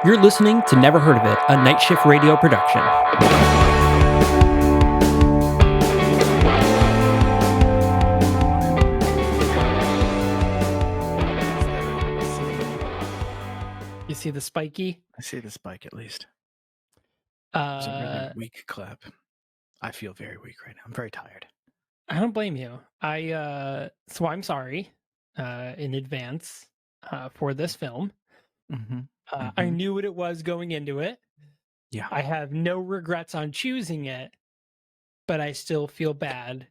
You're listening to Never Heard of It, a Night Shift Radio production. You see the spiky? I see the spike at least. It's a really Uh, weak clap. I feel very weak right now. I'm very tired. I don't blame you. So I'm sorry in advance for this film. I knew what it was going into it. Yeah. I have no regrets on choosing it, but I still feel bad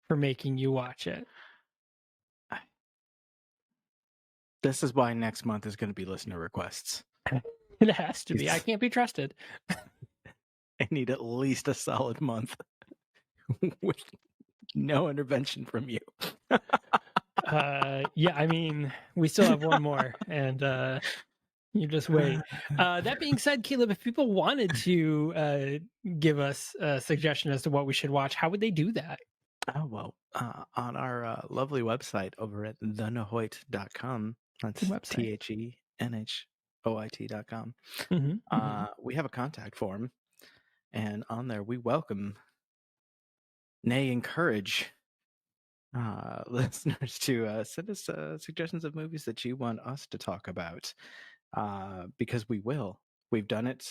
for making you watch it. This is why next month is going to be listener requests. It has to be. I can't be trusted. I need at least a solid month with no intervention from you. Yeah, I mean, we still have one more, and you just wait. That being said, Caleb, if people wanted to give us a suggestion as to what we should watch, how would they do that? Oh, well, on our lovely website over at thenahoit.com, that's THENHOIT.com, we have a contact form, and on there we welcome, nay, encourage listeners to send us suggestions of movies that you want us to talk about, because we will. We've done it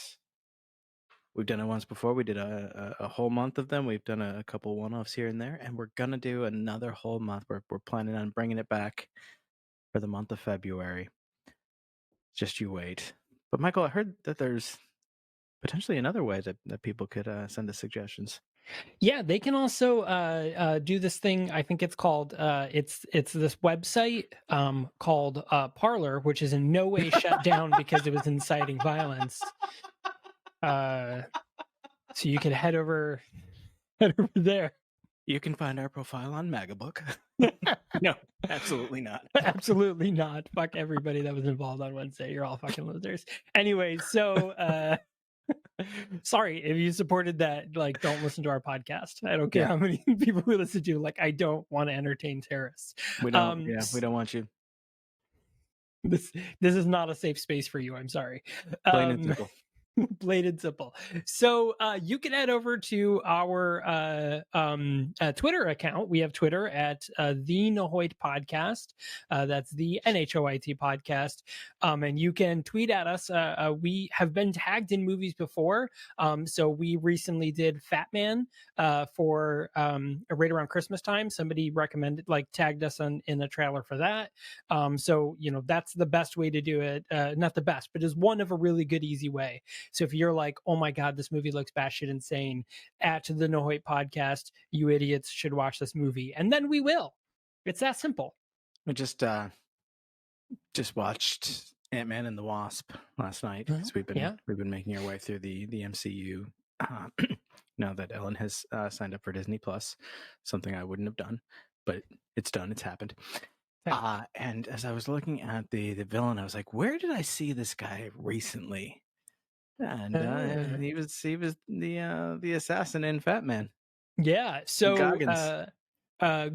once before. We did a whole month of them. We've done a couple one-offs here and there, and we're gonna do another whole month. We're planning on bringing it back for the month of February. Just you wait. But Michael, I heard that there's potentially another way that people could send us suggestions. Yeah, they can also do this thing. I think it's called it's this website called Parlor, which is in no way shut down because it was inciting violence. So you can head over there. You can find our profile on Magabook. No, absolutely not. Absolutely not. Fuck everybody that was involved on Wednesday. You're all fucking losers. Anyway, so sorry if you supported that. Like, don't listen to our podcast. I don't care how many people we listen to. Like, I don't want to entertain terrorists. We don't. We don't want you. This is not a safe space for you. I'm sorry. Plain and simple. Plain and simple. So you can head over to our Twitter account. We have Twitter at the Nahoit Podcast. That's the NHOIT Podcast. And you can tweet at us. We have been tagged in movies before. So we recently did Fat Man for right around Christmas time. Somebody recommended, tagged us in a trailer for that. So, that's the best way to do it. Not the best, but is one of a really good, easy way. So if you're like, oh my God, this movie looks batshit insane, at the Nahoit Podcast, you idiots should watch this movie. And then we will. It's that simple. We just watched Ant-Man and the Wasp last night because we've been making our way through the MCU. Now that Ellen has signed up for Disney Plus, something I wouldn't have done, but it's done. It's happened. And as I was looking at the villain, I was like, where did I see this guy recently? And he was the assassin in Fat Man. Yeah. So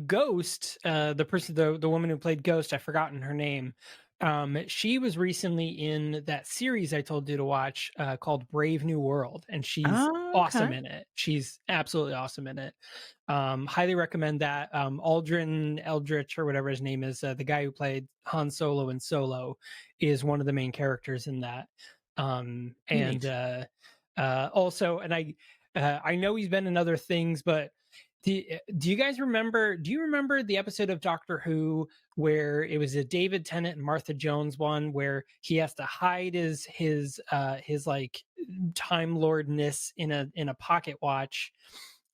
Ghost, the woman who played Ghost, I've forgotten her name. She was recently in that series I told you to watch called Brave New World, and she's awesome in it. She's absolutely awesome in it. Highly recommend that. Aldrin Eldritch, or whatever his name is, the guy who played Han Solo in Solo, is one of the main characters in that. Also, and I know he's been in other things, but do you guys remember? Do you remember the episode of Doctor Who where it was a David Tennant and Martha Jones one, where he has to hide his like Time Lordness in a pocket watch,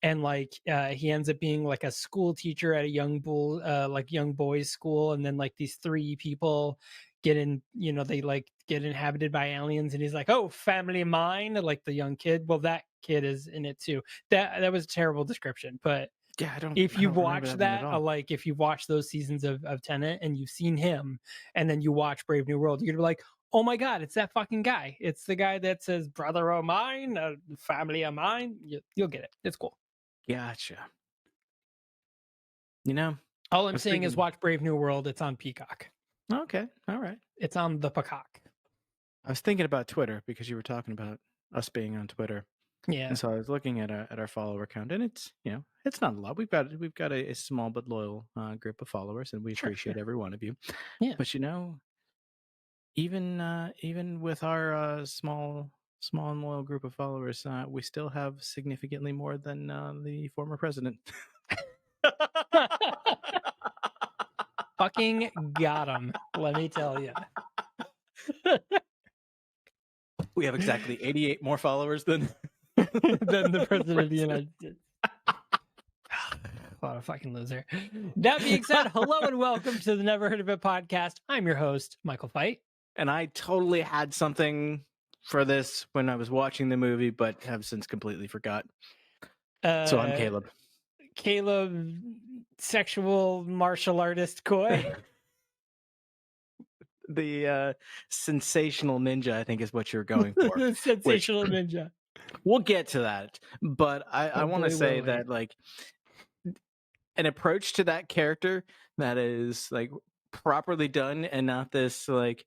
and he ends up being like a school teacher at a young boys school, and then these three people get inhabited by aliens, and he's like, oh, family of mine, like the young kid. Well, that kid is in it too. That was a terrible description, but if you've watched that, if you've watched those seasons of Tenet and you've seen him, and then you watch Brave New World, you're gonna be like, oh my God, it's that fucking guy. It's the guy that says brother of mine, family of mine. You'll get it. It's cool. Gotcha. All I'm saying is watch Brave New World. It's on Peacock. Okay. All right. It's on the Peacock. I was thinking about Twitter because you were talking about us being on Twitter, Yeah, and so I was looking at our follower count, and it's it's not a lot. We've got a small but loyal group of followers, and we sure, appreciate every one of you. yeah. But even with our small and loyal group of followers, we still have significantly more than the former president. Fucking got him. Let me tell you. We have exactly 88 more followers than Than the president of the president. United States. What a fucking loser. That being said, hello and welcome to the Never Heard of It podcast. I'm your host, Michael Fight. And I totally had something for this when I was watching the movie, but have since completely forgot. So I'm Caleb. Caleb, sexual martial artist Koi. The sensational ninja, I think, is what you're going for. The sensational ninja. We'll get to that, but I want to boy, say will we. that like an approach to that character that is like properly done and not this like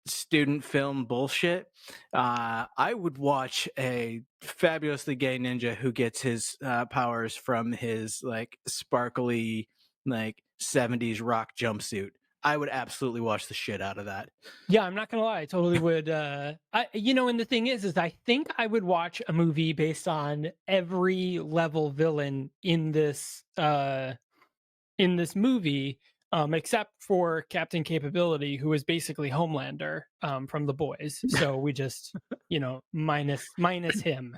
student film bullshit. I would watch a fabulously gay ninja who gets his powers from his like sparkly like 70s rock jumpsuit. I would absolutely watch the shit out of that. Yeah, I'm not gonna lie, I totally would. And the thing is I think I would watch a movie based on every level villain in this movie, except for Captain Capability, who is basically Homelander from The Boys. So we just, minus him.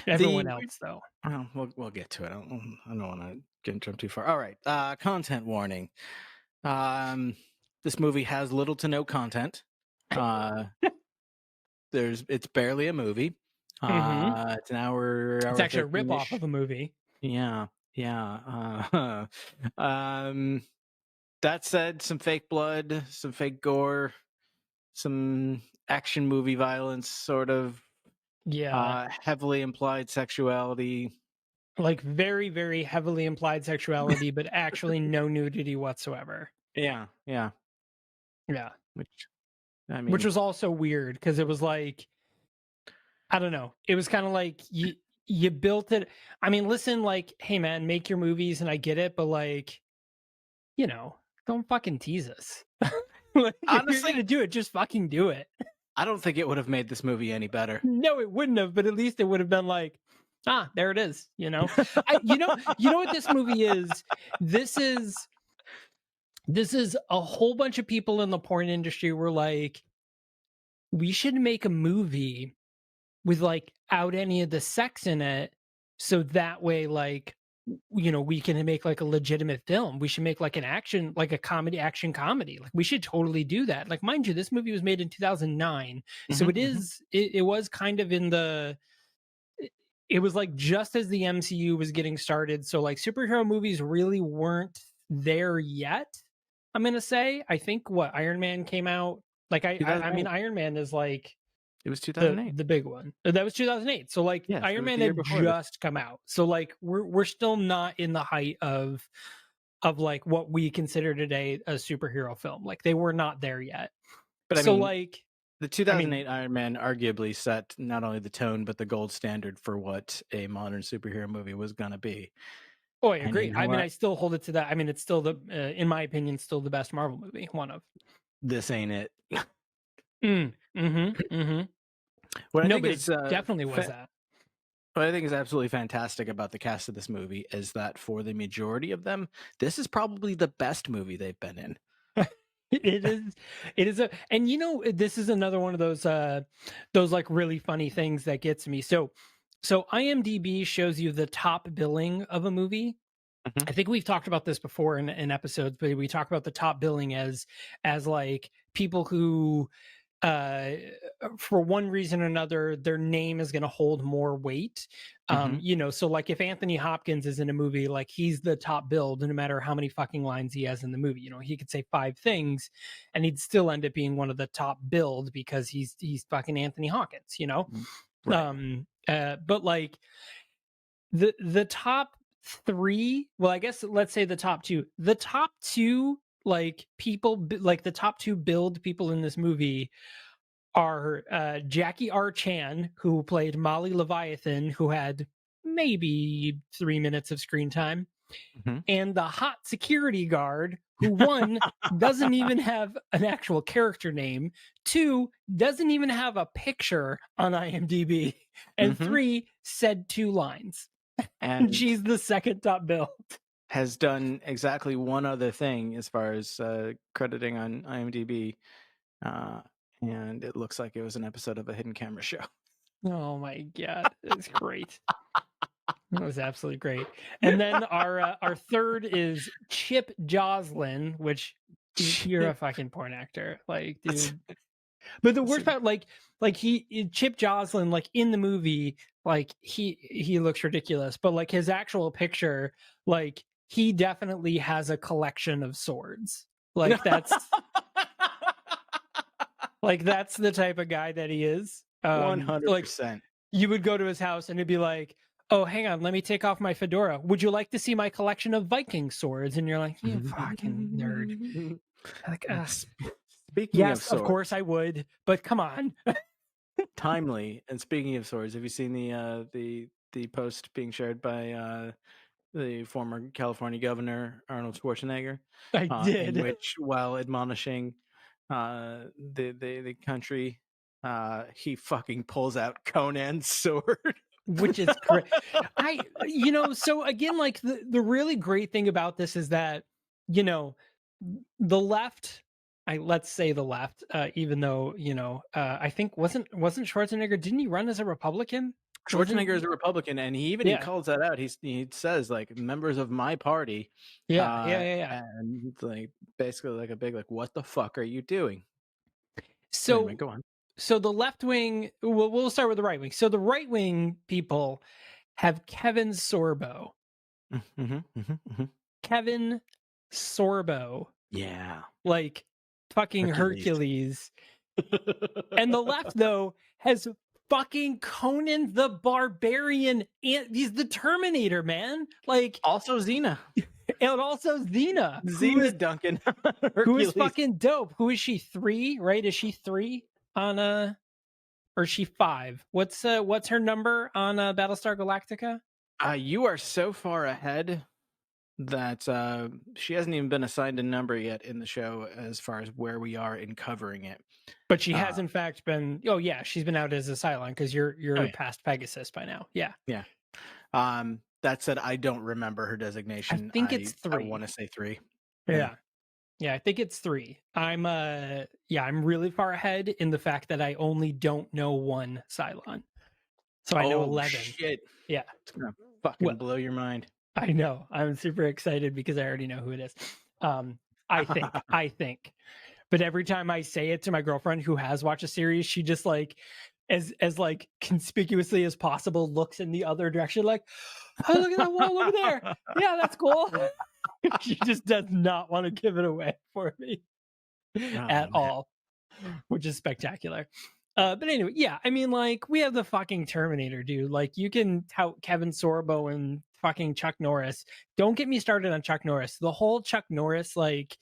Everyone else, though. Oh, we'll get to it. I don't want to jump too far. All right. Content warning. This movie has little to no content. It's barely a movie. It's an hour. It's actually a rip-off 13-ish. of a movie. Yeah. That said, some fake blood, some fake gore, some action movie violence, sort of. Yeah. Heavily implied sexuality. Like very, very heavily implied sexuality, but actually no nudity whatsoever. Yeah. Yeah. Which was also weird because it was like, I don't know. It was kind of like you built it. I mean, listen, like, hey man, make your movies and I get it, but like, don't fucking tease us. Like, honestly, if you're gonna do it, just fucking do it. I don't think it would have made this movie any better. No, it wouldn't have, but at least it would have been like, there it is. You know what this movie is? This is a whole bunch of people in the porn industry were like, we should make a movie with like out any of the sex in it, so that way, like, we can make like a legitimate film. We should make like an action, like a action comedy. Like we should totally do that. Like, mind you, this movie was made in 2009, so it was kind of in the. It was like just as the MCU was getting started, so like superhero movies really weren't there yet. I'm gonna say. I think Iron Man came out. Like I mean, Iron Man is like. It was 2008. The big one. That was 2008. So like Iron Man had just come out. So like we're still not in the height of like what we consider today a superhero film. Like they were not there yet. But so like the 2008 Iron Man arguably set not only the tone but the gold standard for what a modern superhero movie was going to be. Oh, I agree. I mean, I still hold it to that. I mean, it's still in my opinion, still the best Marvel movie. One of. This ain't it. What I think is definitely was that. What I think is absolutely fantastic about the cast of this movie is that for the majority of them, this is probably the best movie they've been in. It is and this is another one of those like really funny things that gets me. So IMDb shows you the top billing of a movie. Mm-hmm. I think we've talked about this before in episodes, but we talk about the top billing as like people who for one reason or another, their name is going to hold more weight. So like if Anthony Hopkins is in a movie, like he's the top billed, no matter how many fucking lines he has in the movie. He could say 5 things and he'd still end up being one of the top billed because he's fucking Anthony Hopkins, Right. But like the top 3, well, I guess let's say the top 2. The top 2 like people, like the top 2 billed people in this movie are Jackie R. Chan, who played Molly Leviathan, who had maybe 3 minutes of screen time, Mhm. and the hot security guard, who one doesn't even have an actual character name, two doesn't even have a picture on IMDb, and Mhm. three said 2 lines. And And she's the second top billed. has done exactly one other thing as far as crediting on IMDb, uh, and it looks like it was an episode of a hidden camera show. Oh my god, it's great. That was absolutely great. And then our third is Chip Joslin, which you're a fucking porn actor, like, dude. But the worst part, like Chip Joslin, like in the movie, like he looks ridiculous, but like his actual picture, like he definitely has a collection of swords. Like that's the type of guy that he is. Like 100%. you would go to his house and it'd be like, "Oh, hang on, let me take off my fedora. Would you like to see my collection of Viking swords?" And you're like, "You fucking nerd." Like, Speaking of yes, of swords, course I would, but come on. timely. And speaking of swords, have you seen the post being shared by the former California governor Arnold Schwarzenegger, I in did. which, while admonishing the country, he fucking pulls out Conan's sword. Which is great. So again, like the really great thing about this is that, you know, the left, let's say the left, even though, I think wasn't Schwarzenegger, didn't he run as a Republican? Wasn't Schwarzenegger is a Republican, and he Yeah. calls that out. He says like members of my party, Yeah, yeah, yeah, yeah. and like basically like a big like what the fuck are you doing? Anyway, So go on. so the left wing, we'll start with the right wing. So the right wing people have Kevin Sorbo. Mm-hmm, mm-hmm, mm-hmm. Kevin Sorbo, Yeah, like fucking Hercules. Hercules. And the left, though, has fucking Conan the Barbarian. And he's the Terminator, man. Like, Also Xena. and also Xena, Xena Duncan. who is Hercules. fucking dope. Who is she? 3, right? Is she 3 on or is she 5? What's her number on Battlestar Galactica? You are so far ahead that she hasn't even been assigned a number yet in the show as far as where we are in covering it. But she has in fact been. Oh yeah, she's been out as a Cylon because you're Oh, yeah. past Pegasus by now. Yeah. Yeah. That said, I don't remember her designation. I think it's I 3. want to say 3. Yeah. Yeah, I think it's 3. I'm really far ahead in the fact that I only don't know 1 Cylon. So I know 11. Shit. Yeah. It's gonna fucking blow your mind. I know. I'm super excited because I already know who it is. I think. But every time I say it to my girlfriend who has watched a series, she just like as like conspicuously as possible looks in the other direction like, "Oh, look at that wall over there. Yeah, that's cool." She just does not want to give it away for me at all, which is spectacular. But anyway, yeah, I mean, like, we have the fucking Terminator, dude. Like, you can tout Kevin Sorbo and fucking Chuck Norris. Don't get me started on Chuck Norris. The whole Chuck Norris, like,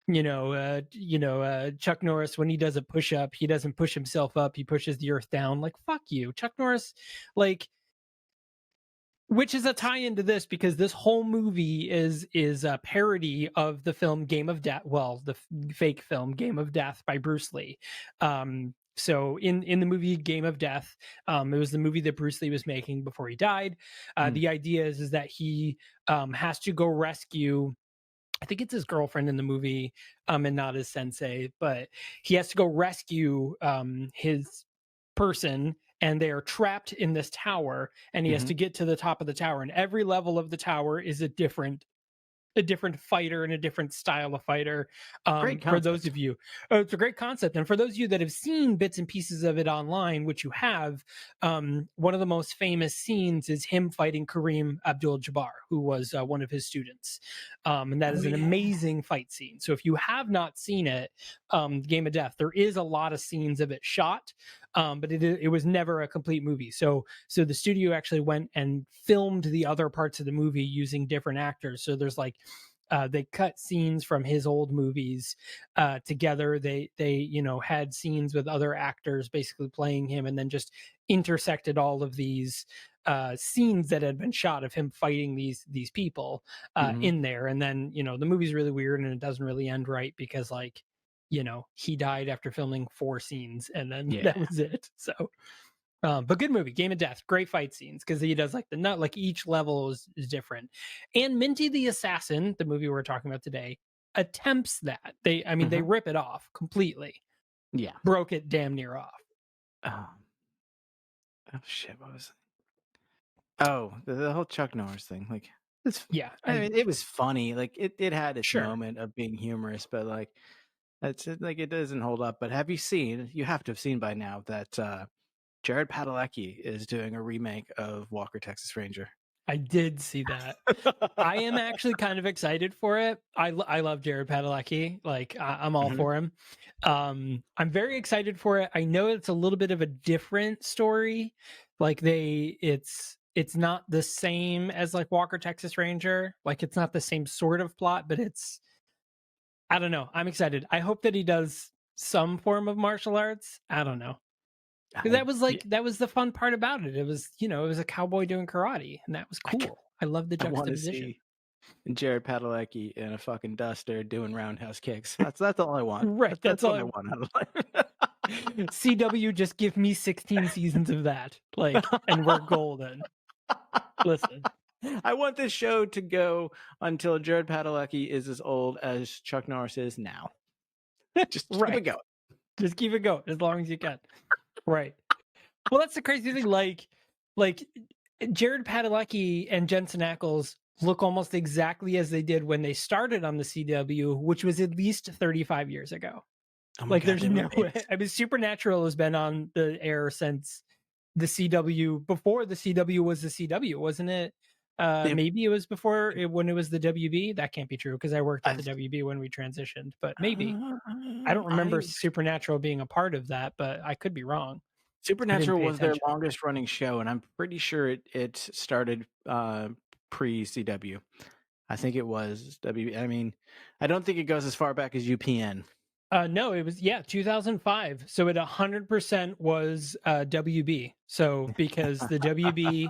Chuck Norris, when he does a push-up, he doesn't push himself up, he pushes the earth down. Like, fuck you. Chuck Norris, like, which is a tie into this because this whole movie is a parody of the film Game of Death. Well, the fake film Game of Death by Bruce Lee. So in the movie Game of Death, it was the movie that Bruce Lee was making before he died. The idea is that he has to go rescue. I think it's his girlfriend in the movie, and not his sensei, but he has to go rescue his person, and they are trapped in this tower, and he has to get to the top of the tower, and every level of the tower is a different fighter and a different style of fighter. Great For those concept. of you, it's a great concept. And for those of you that have seen bits and pieces of it online, which you have, one of the most famous scenes is him fighting Kareem Abdul-Jabbar, who was one of his students. And that is an amazing fight scene. So if you have not seen it, Game of Death, there is a lot of scenes of it shot, but it was never a complete movie. So the studio actually went and filmed the other parts of the movie using different actors. So there's like they cut scenes from his old movies together. They had scenes with other actors basically playing him, and then just intersected all of these scenes that had been shot of him fighting these people Mhm. in there. And then the movie's really weird, and it doesn't really end right because he died after filming 4 scenes, and then Yeah. that was it. So but good movie, Game of Death, great fight scenes because he does like the nut, like each level is different. And Minty the Assassin, the movie we're talking about today, attempts that. They Mhm. rip it off completely, Yeah. broke it damn near off. Um, oh shit! What was? Oh, the whole Chuck Norris thing. Like, it's. Yeah, I mean, it was funny. Like, it had its sure. moment of being humorous, but like, like it doesn't hold up. But have you seen? You have to have seen by now that Jared Padalecki is doing a remake of Walker Texas Ranger. I did see that. I am actually kind of excited for it. I love Jared Padalecki. Like I'm all Mhm. for him. I'm very excited for it. I know it's a little bit of a different story. Like it's not the same as like Walker Texas Ranger. Like it's not the same sort of plot, but I don't know. I'm excited. I hope that he does some form of martial arts. I don't know. Because I, yeah, that was the fun part about it. It was, it was a cowboy doing karate, and that was I, cool. I love the I want to juxtaposition. see Jared Padalecki in a fucking duster doing roundhouse kicks. That's all I want. Right. That's That's what I all. want out of life. CW, just give me 16 seasons of that. Like, and we're golden. Listen. I want this show to go until Jared Padalecki is as old as Chuck Norris is now. Just keep it Right. going. Just keep it going as long as you can. Right. Well, that's the crazy thing. Like Jared Padalecki and Jensen Ackles look almost exactly as they did when they started on the CW, which was at least 35 years ago. Oh my Like, god, there's they were no way. mates. I mean, Supernatural has been on the air since the CW, before the CW was the CW, wasn't it? They, Maybe it was before when it was the WB. That can't be true because I worked at I, the WB when we transitioned. But maybe I don't I remember Supernatural being a part of that, but I could be wrong. I didn't Supernatural pay was their attention. longest running show, and I'm pretty sure it started pre CW. I think it was W. I mean, I don't think it goes as far back as UPN. No, it was 2005. So it 100% was WB. So because the WB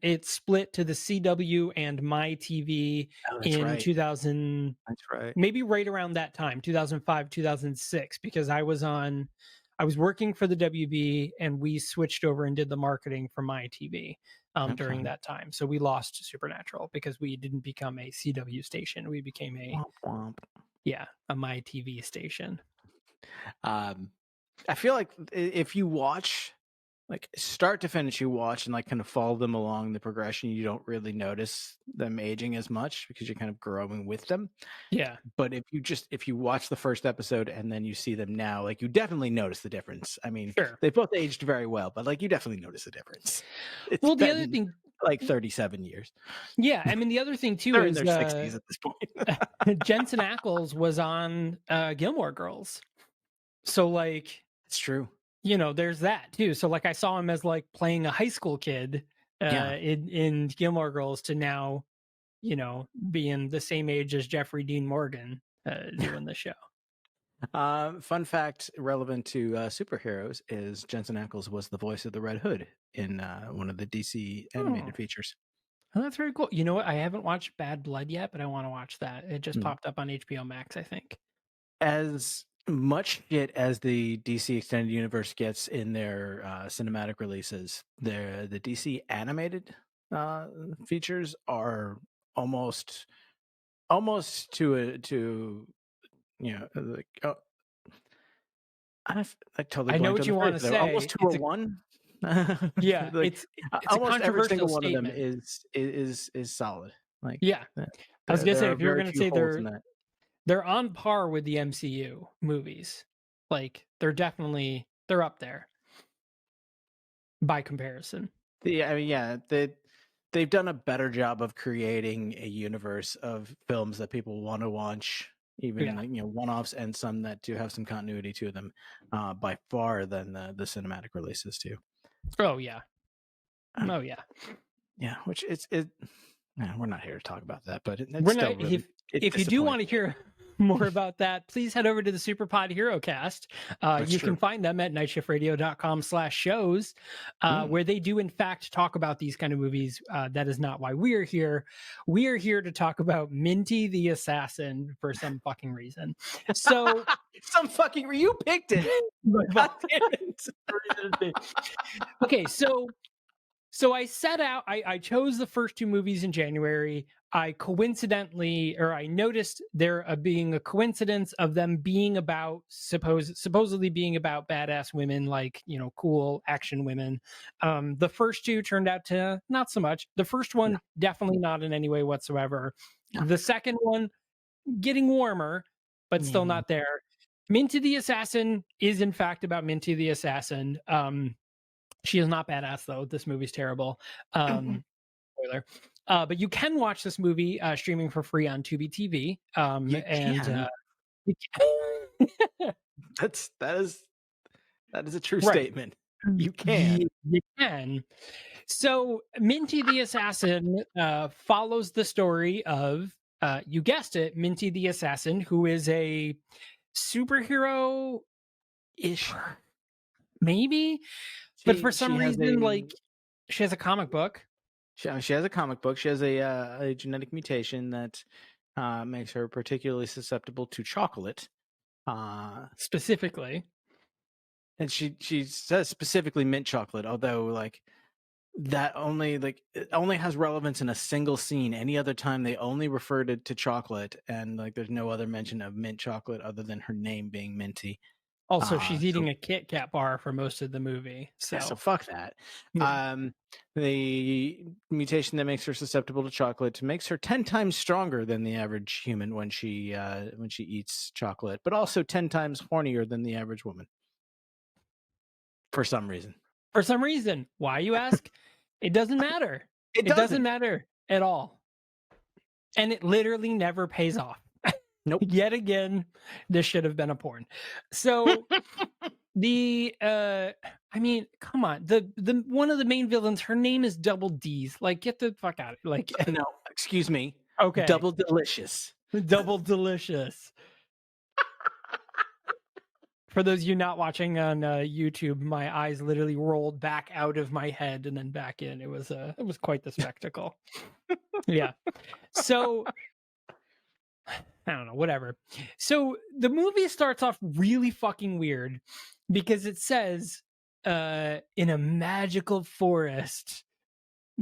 it split to the CW and My TV Oh, that's in right. 2000, That's right. maybe right around that time, 2005, 2006, because I was working for the WB and we switched over and did the marketing for My TV during Okay. that time. So we lost Supernatural because we didn't become a CW station. We became Womp womp. a My TV station. Um, I feel like if you watch, like start to finish, you watch and like kind of follow them along the progression, you don't really notice them aging as much because you're kind of growing with them. Yeah, But if you watch the first episode and then you see them now, like you definitely notice the difference. I mean, sure. they both aged very well, but like you definitely notice the difference. It's Well, the other been thing, like 37 years. yeah, I mean, the other thing too They're in is their 60s at this point. Jensen Ackles was on Gilmore Girls. So like, It's true. there's that too. So like I saw him as like playing a high school kid Yeah. in Gilmore Girls to now, being the same age as Jeffrey Dean Morgan doing the show. Fun fact relevant to superheroes is Jensen Ackles was the voice of the Red Hood in one of the DC Oh, animated features. oh, that's very cool. You know what? I haven't watched Bad Blood yet, but I want to watch that. It just Mm. popped up on HBO Max, I think. As much shit as the DC Extended Universe gets in their cinematic releases, the DC animated features are almost to like I totally I know blanked what on the you want phrase to there. Almost say. to a one. Yeah, Like it's a almost every single controversial one of them statement. is solid. Like Yeah, I was gonna there say are if you were very gonna few say holes in that. they're on par with the MCU movies, like they're up there by comparison. I mean, yeah, they've done a better job of creating a universe of films that people want to watch, even Yeah. like one-offs and some that do have some continuity to them, by far than the cinematic releases too. Oh yeah. Um, Oh yeah. yeah, which it we're not here to talk about that, but it's We're still not really it's if you do want disappointing. to hear more about that, please head over to the Superpod HeroCast. That's You true. can find them at nightshiftradio.com/shows, Mm. where they do in fact talk about these kind of movies. That is not why we are here. We are here to talk about Minty the Assassin for some fucking reason. So Some fucking you picked it. God damn it. okay, so I set out, I chose the first two movies in January. I coincidentally, or I noticed there being a coincidence of them being about supposedly being about badass women, like, you know, cool action women. The first two turned out to not so much. The first No, one, definitely not in any way whatsoever. no. The second one, getting warmer, but still Yeah. not there. Minty the Assassin is in fact about Minty the Assassin. She is not badass though. This movie's terrible. Spoiler. But you can watch this movie streaming for free on Tubi TV. You can. You can- That is a true right. statement. You can. You can. So Minty the Assassin follows the story of, you guessed it, Minty the Assassin, who is a superhero ish, maybe, but for some She has reason, like, she has a comic book. she has a comic book. She has a genetic mutation that makes her particularly susceptible to chocolate. Specifically. And she says specifically mint chocolate, although like that only like it only has relevance in a single scene. Any other time they only refer to chocolate, and like there's no other mention of mint chocolate other than her name being Minty. Also, she's So eating a Kit Kat bar for most of the movie. yeah, so So, fuck that. yeah. The mutation that makes her susceptible to chocolate makes her 10 times stronger than the average human when she eats chocolate, but also 10 times hornier than the average woman for some reason. For some reason, why you ask? It doesn't matter. It It doesn't doesn't. matter at all. And it literally never pays off. Nope. Yet again, this should have been a porn. So the I mean, come on. The one of the main villains, her name is Double D's. Like, get the fuck out of it. Like, No, excuse me. okay. Double delicious. Double delicious. For those of you not watching on YouTube, my eyes literally rolled back out of my head and then back in. It was quite the spectacle. Yeah. So I don't know, whatever. So the movie starts off really fucking weird because it says in a magical forest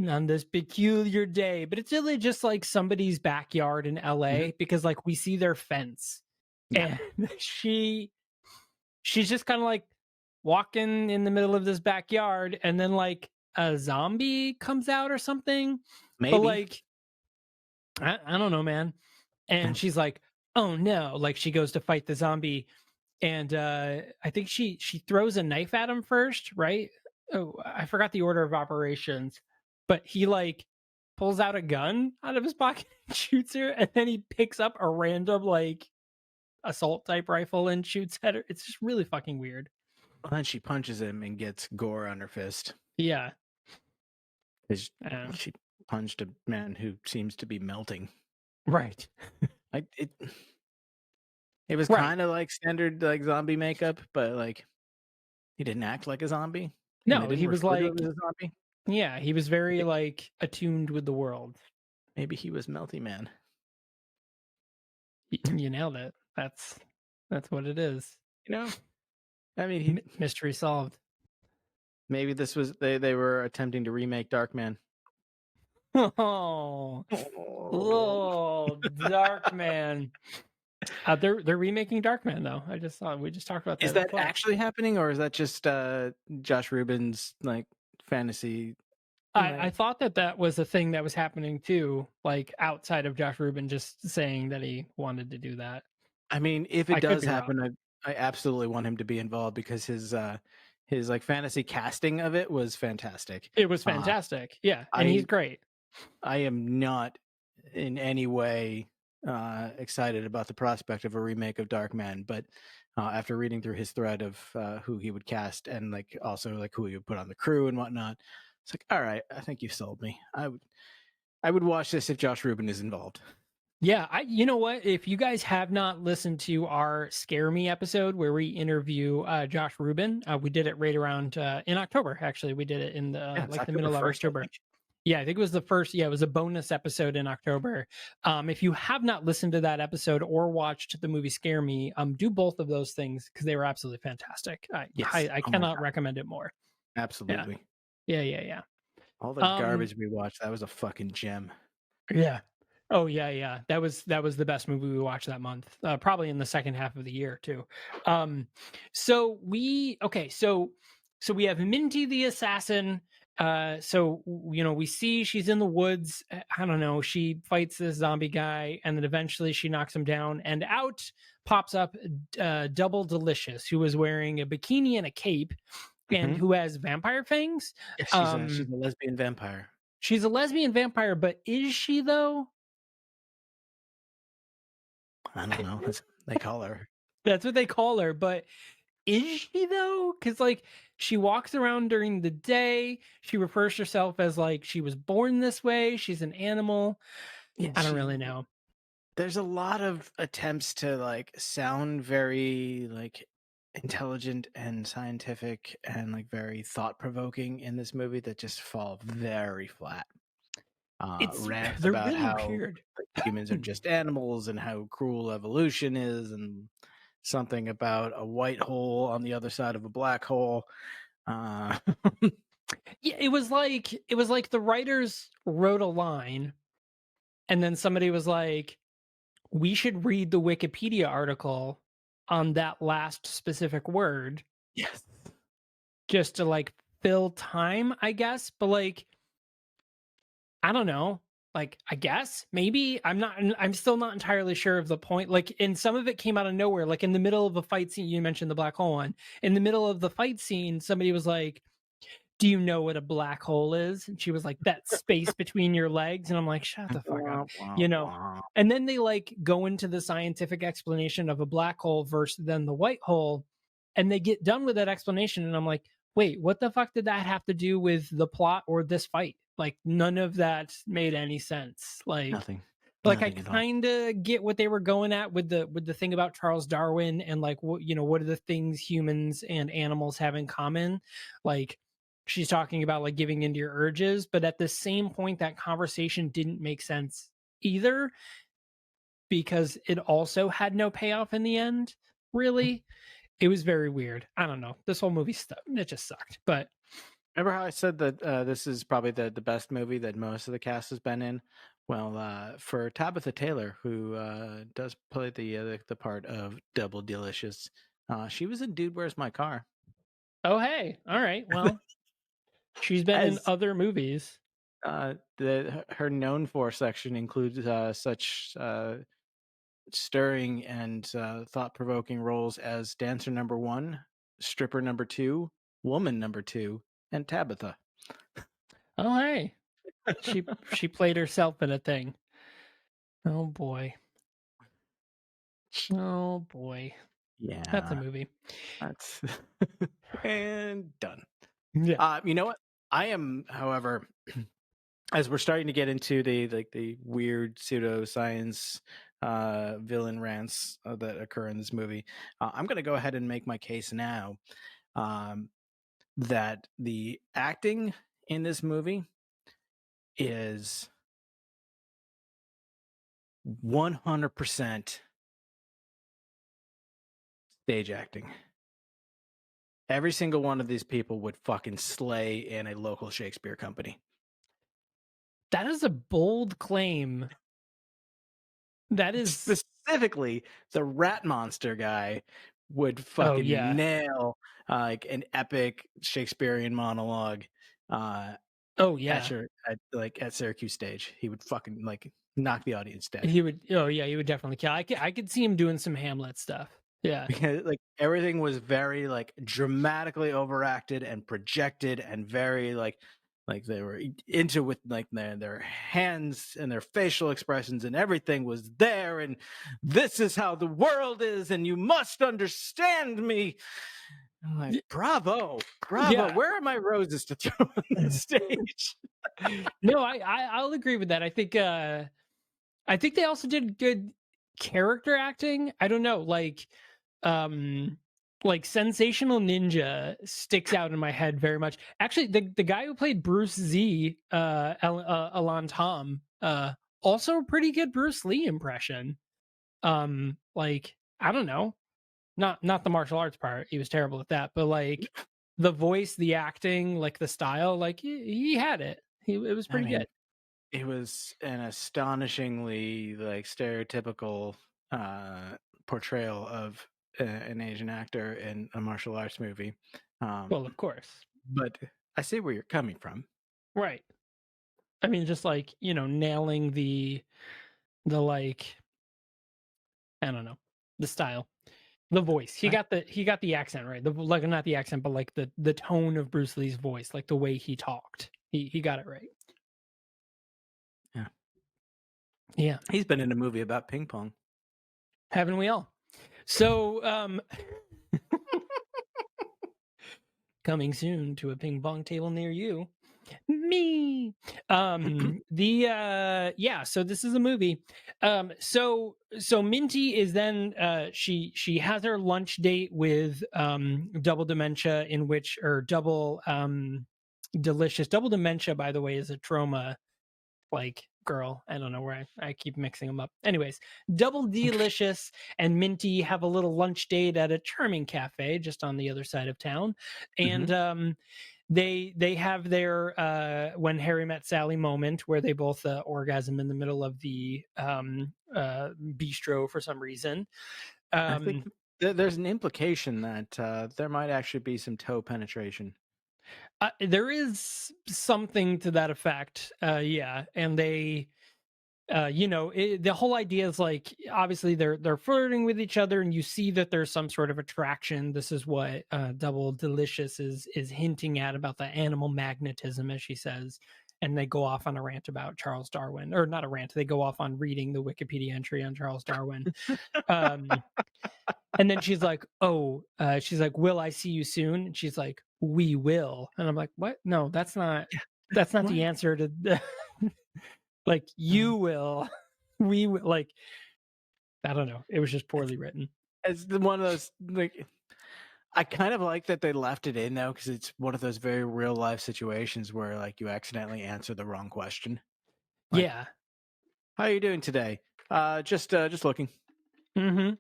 on this peculiar day, but it's really just like somebody's backyard in LA because like we see their fence. Yeah. And she's just kind of like walking in the middle of this backyard, and then like a zombie comes out or something. Maybe. But like, I don't know, man. And she's like, oh no, like she goes to fight the zombie, and I think she throws a knife at him first, right? Oh, I forgot the order of operations, but he like pulls out a gun out of his pocket and shoots her, and then he picks up a random like assault type rifle and shoots at her. It's just really fucking weird. Well, then she punches him and gets gore on her fist. Yeah. She punched a man who seems to be melting. Right. It was kind of like standard like zombie makeup, but like he didn't act like a zombie. No, he was like a zombie. Yeah, he was very like attuned with the world. Maybe he was Melty Man. You nailed it. That's what it is. You know, I mean, mystery solved. Maybe this was they were attempting to remake Darkman. Oh, Darkman. They're remaking Darkman though. I just saw we just talked about that. Is that actually happening, or is that just Josh Rubin's like fantasy? I thought that was a thing that was happening too, like outside of Josh Rubin just saying that he wanted to do that. I mean, if it does happen, I absolutely want him to be involved because his like fantasy casting of it was fantastic. It was fantastic. Yeah, and he's great. I am not in any way excited about the prospect of a remake of Darkman, but after reading through his thread of who he would cast and like also like who he would put on the crew and whatnot, it's like, all right, I think you sold me. I would watch this if Josh Rubin is involved. Yeah, you know what? If you guys have not listened to our Scare Me episode where we interview Josh Rubin, we did it right around in October. Actually, we did it in the Yeah, it's like the October middle of 1st, I October. think. Yeah, I think it was the first. Yeah, it was a bonus episode in October. If you have not listened to that episode or watched the movie Scare Me, do both of those things because they were absolutely fantastic. Yes. I Oh my cannot god. recommend it more. Yeah, Absolutely. yeah. All the Um, garbage we watched, that was a fucking gem. yeah. Oh yeah. That was the best movie we watched that month. Probably in the second half of the year too. So we okay. So we have Minty the Assassin. We see she's in the woods. I don't know. She fights this zombie guy, and then eventually she knocks him down. And out pops up Double Delicious, who is wearing a bikini and a cape, and Hmm. who has vampire fangs. Yeah, she's Um, a lesbian vampire. she's a lesbian vampire, but is she though? I don't know. They call her. That's what they call her, but is she though? Because like she walks around during the day. She refers to herself as like she was born this way. She's an animal. Yeah, I don't really know. there's a lot of attempts to like sound very like intelligent and scientific and like very thought provoking in this movie that just fall very flat. It's Rants they're about really how weird. humans are just animals and how cruel evolution is, and something about a white hole on the other side of a black hole. Uh, Yeah, it was like the writers wrote a line, and then somebody was like, "We should read the Wikipedia article on that last specific word yes. just to like fill time, I guess." But like I don't know. Like, I guess maybe I'm still not entirely sure of the point. Like, and some of it came out of nowhere. Like in the middle of a fight scene, you mentioned the black hole one. In the middle of the fight scene, somebody was like, "Do you know what a black hole is?" And she was like, "That space between your legs." And I'm like, "Shut the fuck up," Wah, wah, you know. wah. And then they like go into the scientific explanation of a black hole versus then the white hole, and they get done with that explanation, and I'm like, "Wait, what the fuck did that have to do with the plot or this fight?" Like none of that made any sense. Nothing. Like I Nothing at all. kind of get what they were going at with the thing about Charles Darwin and like what are the things humans and animals have in common? Like she's talking about like giving into your urges, but at the same point that conversation didn't make sense either because it also had no payoff in the end. Really, it was very weird. I don't know. This whole movie stuff it just sucked. But Remember how I said that this is probably the best movie that most of the cast has been in? Well, for Tabitha Taylor, who does play the part of Double Delicious, she was in Dude, Where's My Car? oh hey, all right. Well, she's been in As other movies. her known for section includes such stirring and thought provoking roles as dancer number 1, stripper number 2, woman number 2, and Tabitha. Oh hey. She played herself in a thing. Oh boy. Oh boy. That's a Yeah, movie. that's and done. Yeah. You know what? I am, however, as we're starting to get into the weird pseudoscience villain rants that occur in this movie, I'm going to go ahead and make my case now that the acting in this movie is 100% stage acting. Every single one of these people would fucking slay in a local Shakespeare company. That is a bold claim. That is Specifically, the rat monster guy would oh fucking yeah. nail like an epic Shakespearean monologue Oh at yeah. at Syracuse stage. He would fucking like knock the audience dead. He would oh yeah, he would definitely kill. I could see him doing some Hamlet stuff. Yeah. Because like everything was very like dramatically overacted and projected and very like they were into with like their hands and their facial expressions, and everything was there, and this is how the world is and you must understand me. I'm like, bravo, bravo. Yeah. Where are my roses to throw on the stage? No, I'll agree with that. I think they also did good character acting. I don't know, um like Sensational Ninja sticks out in my head very much. Actually, the guy who played Bruce Z, Alan Tom, also a pretty good Bruce Lee impression. Like, I don't know, not the martial arts part. He was terrible at that, but like the voice, the acting, like the style, like he had it. It was I pretty mean, good. it was an astonishingly like stereotypical uh, portrayal of an Asian actor in a martial arts movie. Well, of course. But I see where you're coming from. Right. I mean, just like, nailing the like, I don't know, the style, the voice. I, He got the accent right. The like not the accent, but like the tone of Bruce Lee's voice, like the way he talked. He got it right. yeah, Yeah. he's been in a movie about ping pong. Haven't we all? So, coming soon to a ping pong table near you. Me. Yeah, so this is a movie. So Minty is then she has her lunch date with double dementia, in which, or double delicious. Double dementia, by the way, is a trauma like girl. I don't know where I keep mixing them up. Anyways, Double Delicious and Minty have a little lunch date at a charming cafe just on the other side of town, and they have their when Harry met Sally moment where they both orgasm in the middle of the bistro for some reason. I think there's an implication that there might actually be some toe penetration. There is something to that effect. Yeah, and they the whole idea is like, obviously they're flirting with each other, and you see that there's some sort of attraction. This is what Double Delicious is hinting at about the animal magnetism, as she says. And they go off on a rant about Charles Darwin, or not a rant, they go off on reading the Wikipedia entry on Charles Darwin. And then she's like, she's like, will I see you soon? And she's like, we will. And I'm like, what? No, that's not What? the answer to the like, you will. We will. Like, I don't know, it was just poorly written. It's one of those like. I kind of like that they left it in though, because it's one of those very real life situations where like you accidentally answer the wrong question. Like, Yeah. how are you doing today? Just looking. Mm-hmm.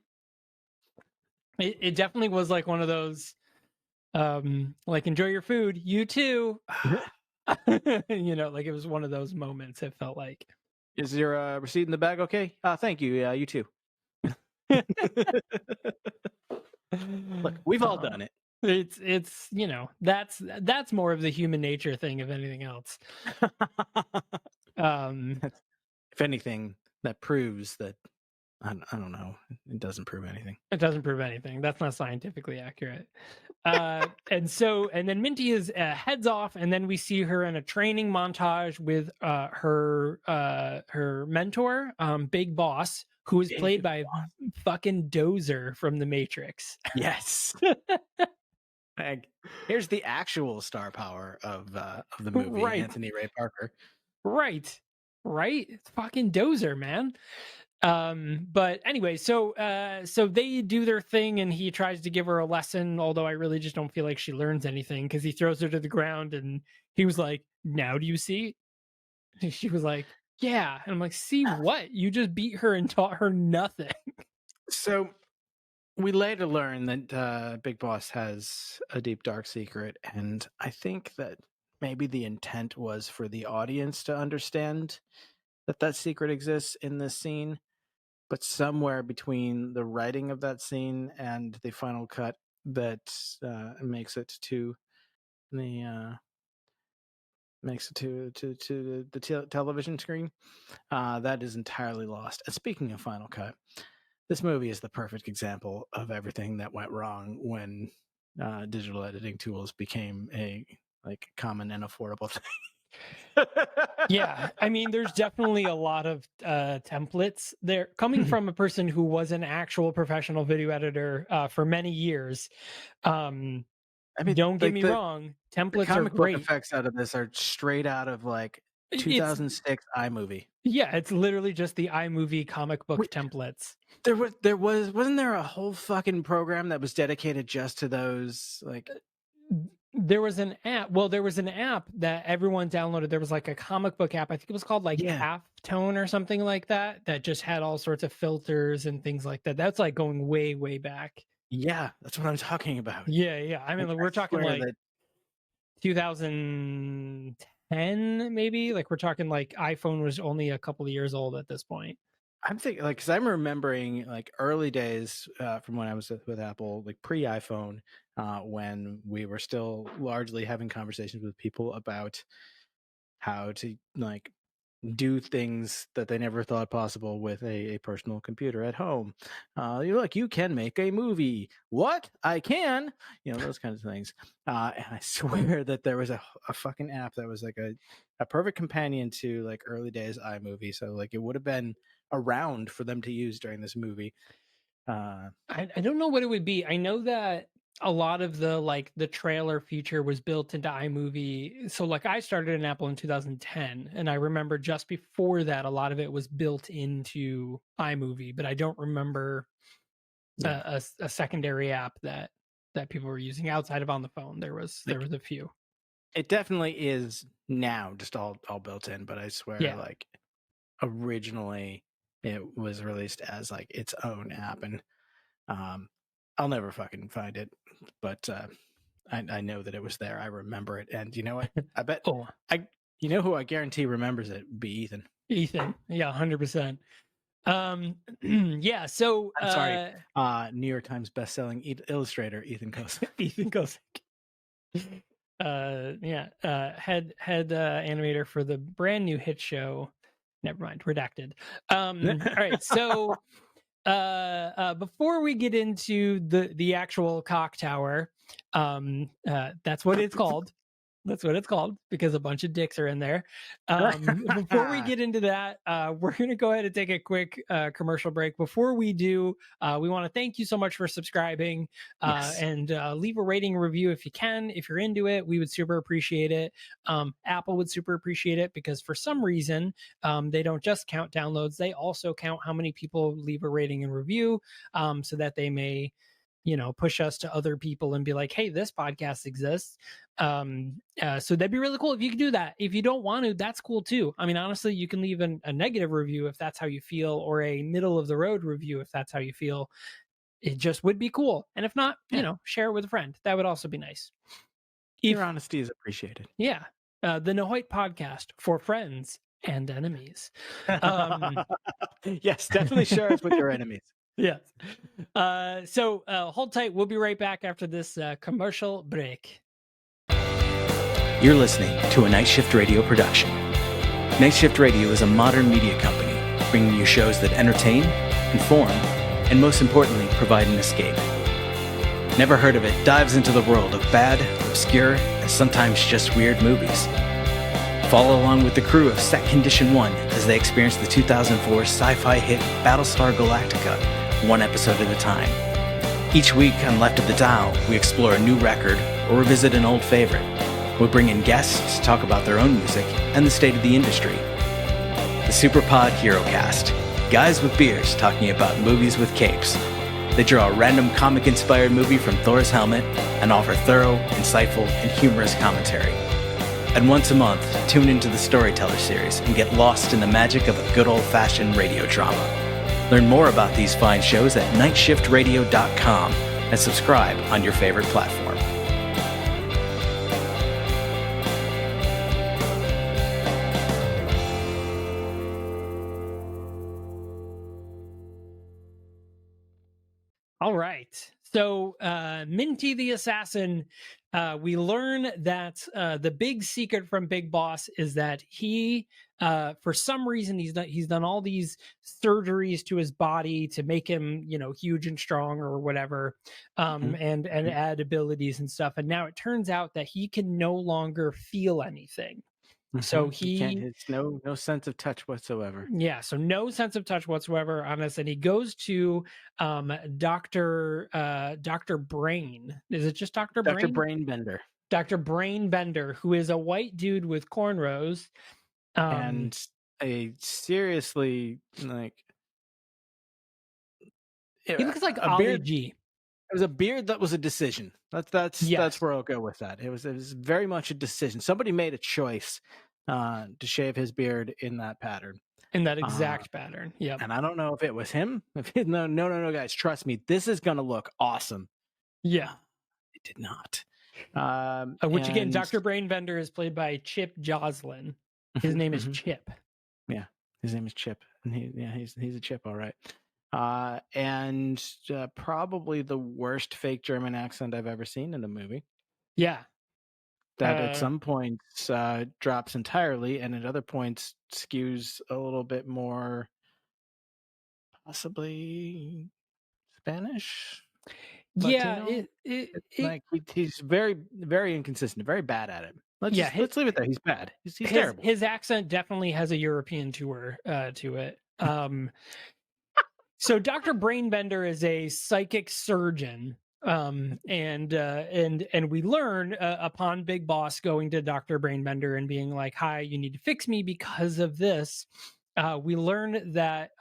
It definitely was like one of those like, enjoy your food, you too. Like, it was one of those moments, it felt like. Is your receipt in the bag? Okay. Thank you. Yeah, you too. Look, we've all done it. It's that's more of the human nature thing, if anything else. If anything, that proves that I don't know. It doesn't prove anything. It doesn't prove anything. That's not scientifically accurate. And then Minty is heads off, and then we see her in a training montage with her mentor, Big Boss, who is played by fucking Dozer from The Matrix. Yes. Here's the actual star power of the movie, Right. Anthony Ray Parker. Right. It's fucking Dozer, man. But anyway, so they do their thing, and he tries to give her a lesson, although I really just don't feel like she learns anything, because he throws her to the ground, and he was like, now do you see? And she was like, yeah. And I'm like, see what? You just beat her and taught her nothing. So we later learn that Big Boss has a deep dark secret, and I think that maybe the intent was for the audience to understand that secret exists in this scene. But somewhere between the writing of that scene and the final cut that makes it to the television screen, that is entirely lost. And speaking of final cut, this movie is the perfect example of everything that went wrong when digital editing tools became a common and affordable thing. Yeah, I mean, there's definitely a lot of templates there, coming from a person who was an actual professional video editor for many years. I mean, don't get like me wrong, the templates are comic book great. effects out of this are straight out of like It's 2006 iMovie. yeah, it's literally just the iMovie comic book Wait, templates. wasn't there a whole fucking program that was dedicated just to those? Like, There was an app. Well, there was an app that everyone downloaded. There was like a comic book app. I think it was called like yeah, Halftone or something like that. That just had all sorts of filters and things like that. That's like going way, way back. yeah, that's what I'm talking about. Yeah, yeah. I mean, Like, like, I we're talking swear like that 2010, maybe. Like we're talking like iPhone was only a couple of years old at this point. I'm thinking, like, because I'm remembering like early days from when I was with Apple, like pre iPhone, when we were still largely having conversations with people about how to like do things that they never thought possible with a personal computer at home. You're like, you can make a movie. What? I can. Those kinds of things. And I swear that there was a fucking app that was like a perfect companion to like early days iMovie. So like it would have been around for them to use during this movie. I don't know what it would be. I know that a lot of the trailer feature was built into iMovie. So like I started in Apple in 2010, and I remember just before that a lot of it was built into iMovie, but I don't remember Yeah. a secondary app that people were using outside of on the phone. There was Like a few. it definitely is now just all built in, but I swear Yeah. like originally it was released as like its own app, and I'll never fucking find it, but I know that it was there. I remember it, and you know what? I bet Oh, you know who I guarantee remembers it? Be Ethan. Ethan. Yeah, 100%. Yeah, so I'm sorry, New York Times bestselling illustrator Ethan Kos. Ethan Kosick. Head animator for the brand new hit show. Never mind, redacted. All right, so before we get into the actual cock tower, that's what it's called. That's what it's called because a bunch of dicks are in there. Before we get into that, we're going to go ahead and take a quick commercial break. Before we do, we want to thank you so much for subscribing Yes. and leave a rating review if you can. If you're into it, we would super appreciate it. Apple would super appreciate it because for some reason, they don't just count downloads, they also count how many people leave a rating and review so that they may push us to other people and be like, hey, this podcast exists. So that'd be really cool if you could do that. If you don't want to, that's cool too. I mean, honestly, you can leave a negative review if that's how you feel, or a middle of the road review if that's how you feel. It just would be cool. And if not, Yeah. share it with a friend. That would also be nice. Your honesty is appreciated. Yeah. The Nahoit podcast for friends and enemies. Yes, definitely share us with your enemies. Yes. So hold tight. We'll be right back after this commercial break. You're listening to a Night Shift Radio production. Night Shift Radio is a modern media company bringing you shows that entertain, inform, and most importantly, provide an escape. Never Heard of It dives into the world of bad, obscure, and sometimes just weird movies. Follow along with the crew of Set Condition 1 as they experience the 2004 sci-fi hit Battlestar Galactica, one episode at a time. Each week on Left of the Dial, we explore a new record or revisit an old favorite. We bring in guests to talk about their own music and the state of the industry. The Superpod Hero Cast, guys with beers talking about movies with capes. They draw a random comic-inspired movie from Thor's helmet and offer thorough, insightful, and humorous commentary. And once a month, tune into the Storyteller series and get lost in the magic of a good old-fashioned radio drama. Learn more about these fine shows at nightshiftradio.com and subscribe on your favorite platform. All right. So, Minty the Assassin, we learn that the big secret from Big Boss is that he, for some reason, he's done all these surgeries to his body to make him, huge and strong or whatever, and add abilities and stuff. And now it turns out that he can no longer feel anything. So You can't. It's no sense of touch whatsoever. yeah, so no sense of touch whatsoever on this, and he goes to Dr. Brain. Is it just Dr. Dr. Brain? Brainbender. Dr. Brain Bender, who is a white dude with cornrows. And a seriously like He looks like a Ali beard. G. It was a beard that was a decision. That's Yes. where I'll go with that. It was very much a decision. Somebody made a choice to shave his beard in that pattern. In that exact pattern. Yep. And I don't know if it was him. No, guys, trust me, this is gonna look awesome. Yeah. It did not. Which again, and- Dr. Brain Bender is played by Chip Joslin. His name is Mhm. Chip. Yeah, his name is Chip, and he's a Chip, all right. And probably the worst fake German accent I've ever seen in a movie. Yeah. That at some points drops entirely, and at other points skews a little bit more, possibly Spanish. Yeah, Latino? Like he's very, very inconsistent, very bad at it. Let's leave it there. He's bad. He's terrible. His accent definitely has a European tour to it. So Dr. Brainbender is a psychic surgeon. And we learn upon Big Boss going to Dr. Brainbender and being like, "Hi, you need to fix me because of this." We learn that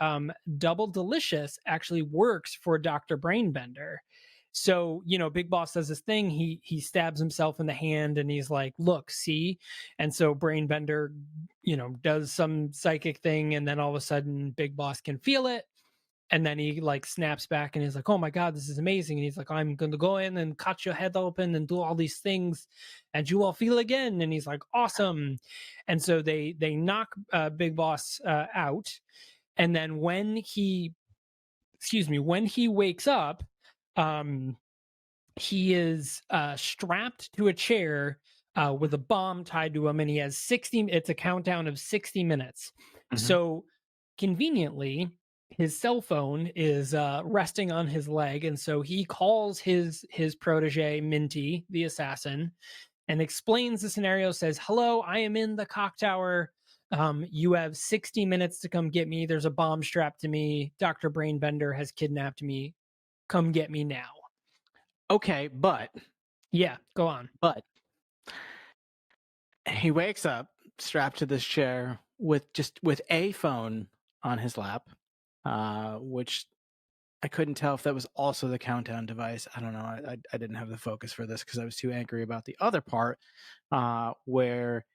Double Delicious actually works for Dr. Brainbender. So, Big Boss does this thing. He stabs himself in the hand and he's like, "Look, see?" And so Brainbender, does some psychic thing, and then all of a sudden Big Boss can feel it. And then he like snaps back and he's like, "Oh my God, this is amazing." And he's like, "I'm going to go in and cut your head open and do all these things and you will feel again." And he's like, "Awesome." And so they knock Big Boss out. And then when he wakes up, he is strapped to a chair with a bomb tied to him, and he has 60. It's a countdown of 60 minutes. Mhm. So conveniently, his cell phone is resting on his leg, and so he calls his protege Minty the Assassin and explains the scenario. Says, "Hello, I am in the cock tower. You have 60 minutes to come get me. There's a bomb strapped to me. Dr. Brainbender has kidnapped me. Come get me now." Okay, but Yeah, go on. But he wakes up strapped to this chair with a phone on his lap, which I couldn't tell if that was also the countdown device. I don't know. I didn't have the focus for this because I was too angry about the other part, where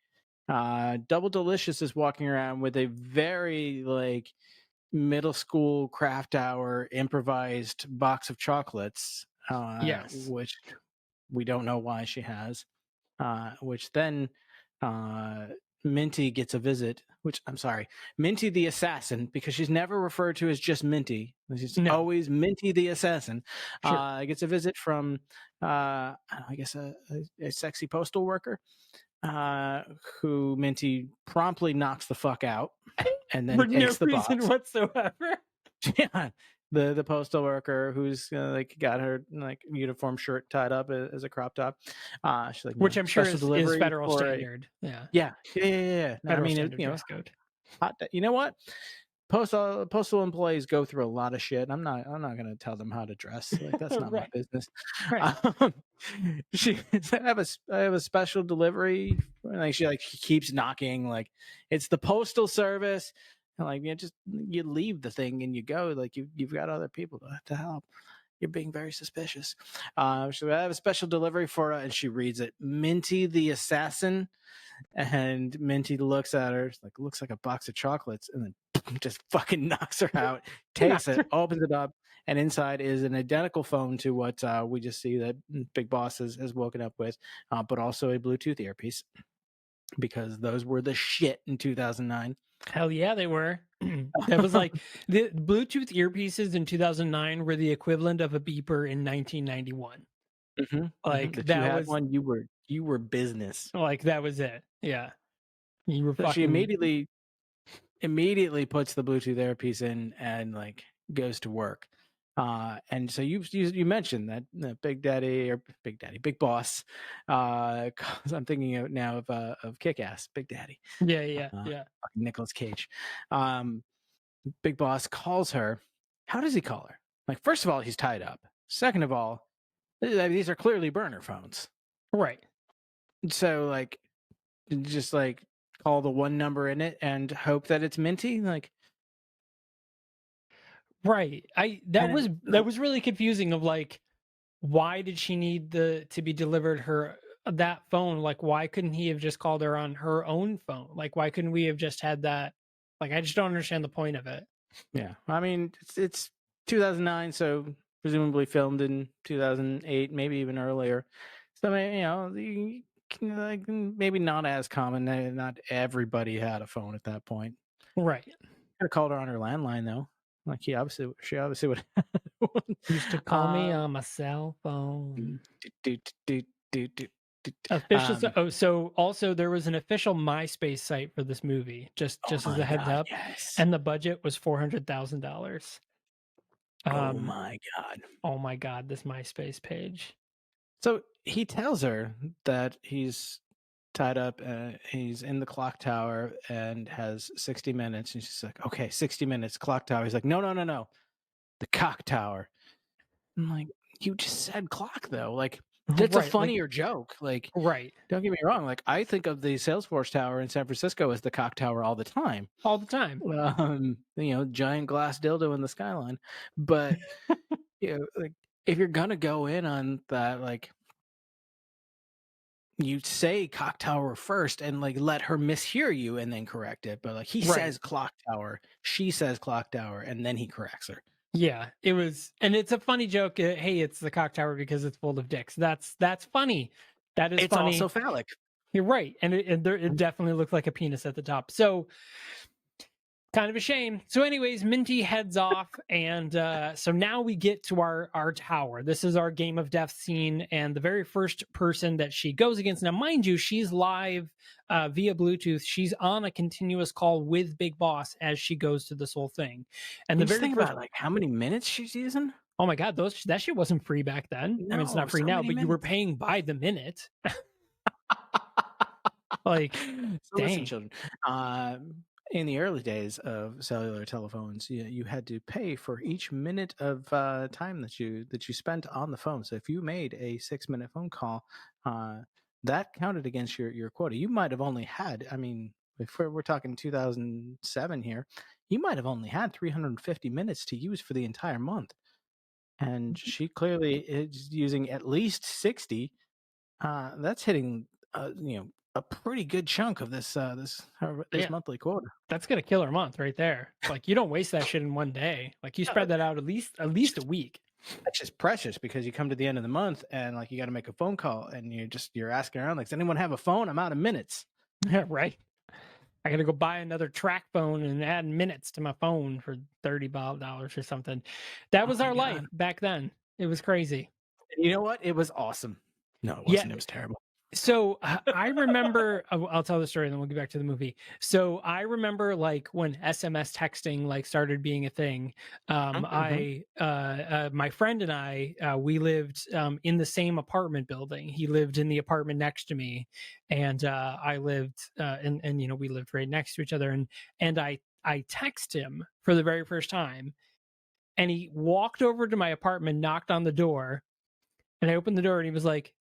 Double Delicious is walking around with a very like middle school craft hour improvised box of chocolates. Yes. Which we don't know why she has. Which then Minty gets a visit. Which I'm sorry, Minty the Assassin, because she's never referred to as just Minty. She's always Minty the Assassin. Sure. Gets a visit from I guess a sexy postal worker, who Minty promptly knocks the fuck out, and then For takes no the reason box. whatsoever. Yeah, the postal worker who's like got her like uniform shirt tied up as a crop top. She's like, Which I'm sure is delivery federal for standard. Yeah. Yeah. No, I Federal mean, standard dress code. You know what? Postal employees go through a lot of shit. I'm not going to tell them how to dress. Like that's not my Right. business. Right. I have a special delivery. Like she keeps knocking. Like it's the postal service. And like you leave the thing and you go. Like you've got other people to help. You're being very suspicious. So I have a special delivery for her, and she reads it. Minty the Assassin. And Minty looks at her, like looks like a box of chocolates, and then just fucking knocks her out, takes it, opens it up, and inside is an identical phone to what we just see that Big Boss has woken up with, but also a Bluetooth earpiece, because those were the shit in 2009. Hell yeah, they were. That was like the Bluetooth earpieces in 2009 were the equivalent of a beeper in 1991. Mm-hmm. Like if that you had was one, you were business. like that was it. Yeah, you were. So fucking... she immediately puts the Bluetooth earpiece in and like goes to work. And so you mentioned that Big Boss. 'Cause I'm thinking now of Kick-Ass, Big Daddy, Yeah. fucking Nicolas Cage. Big Boss calls her. How does he call her? Like, first of all, he's tied up. Second of all, these are clearly burner phones. Right. So like, just like call the one number in it and hope that it's Minty. Like, Right. That and was really confusing of like, why did she need to be delivered her that phone? Like, why couldn't he have just called her on her own phone? Like, why couldn't we have just had that? Like, I just don't understand the point of it. yeah, I mean, it's 2009, so presumably filmed in 2008, maybe even earlier. So I mean, like maybe not as common. Not everybody had a phone at that point. Right. Could have called her on her landline though. Like she obviously would have one. Used to call me on my cell phone. do, do, do, do, do. Official. So also there was an official MySpace site for this movie. Just Oh as a my heads God, up, yes. and the budget was $400,000. Oh my God. Oh my God, this MySpace page. So he tells her that he's tied up, he's in the clock tower and has 60 minutes. And she's like, okay, 60 minutes, clock tower. He's like, no, the cock tower. I'm like, you just said clock though. Like, that's a Right, funnier joke. Like, right, don't get me wrong. Like, I think of the Salesforce Tower in San Francisco as the cock tower all the time. all the time. Giant glass dildo in the skyline. But like, if you're gonna go in on that, like, you say cock tower first and like let her mishear you and then correct it. But like he Right. says clock tower, she says clock tower, and then he corrects her. Yeah, it was, and it's a funny joke. Hey, it's the cock tower because it's full of dicks. That's funny. That is It's funny. also phallic. You're right, and it definitely looked like a penis at the top. So kind of a shame. So anyways, Minty heads off, and so now we get to our tower. This is our game of death scene, and the very first person that she goes against. Now, mind you, she's live via Bluetooth. She's on a continuous call with Big Boss as she goes through this whole thing. And the very think first, about like how many minutes she's using. oh my God, that shit wasn't free back then. I mean, it's not free now, but you were paying by the minute. Like, so dang. listen, children. In the early days of cellular telephones, you had to pay for each minute of time that you spent on the phone. So if you made a 6-minute phone call, that counted against your quota. You might have only had, I mean, if we're talking 2007 here, you might have only had 350 minutes to use for the entire month. And she clearly is using at least 60. That's hitting, a pretty good chunk of this monthly quota. That's gonna kill her month right there. Like, you don't waste that shit in one day. Like, you spread that out at least a week. That's just precious because you come to the end of the month and like you got to make a phone call and you're asking around like, does anyone have a phone? I'm out of minutes. Yeah, right. I gotta go buy another track phone and add minutes to my phone for $30 or something. That was our life back then. It was crazy. You know what? It was awesome. No, it wasn't. It was terrible. So I remember, I'll tell the story and then we'll get back to the movie. So I remember like when SMS texting like started being a thing. My friend and I, we lived in the same apartment building. He lived in the apartment next to me, and I lived, and we lived right next to each other. And I text him for the very first time, and he walked over to my apartment, knocked on the door, and I opened the door, and he was like,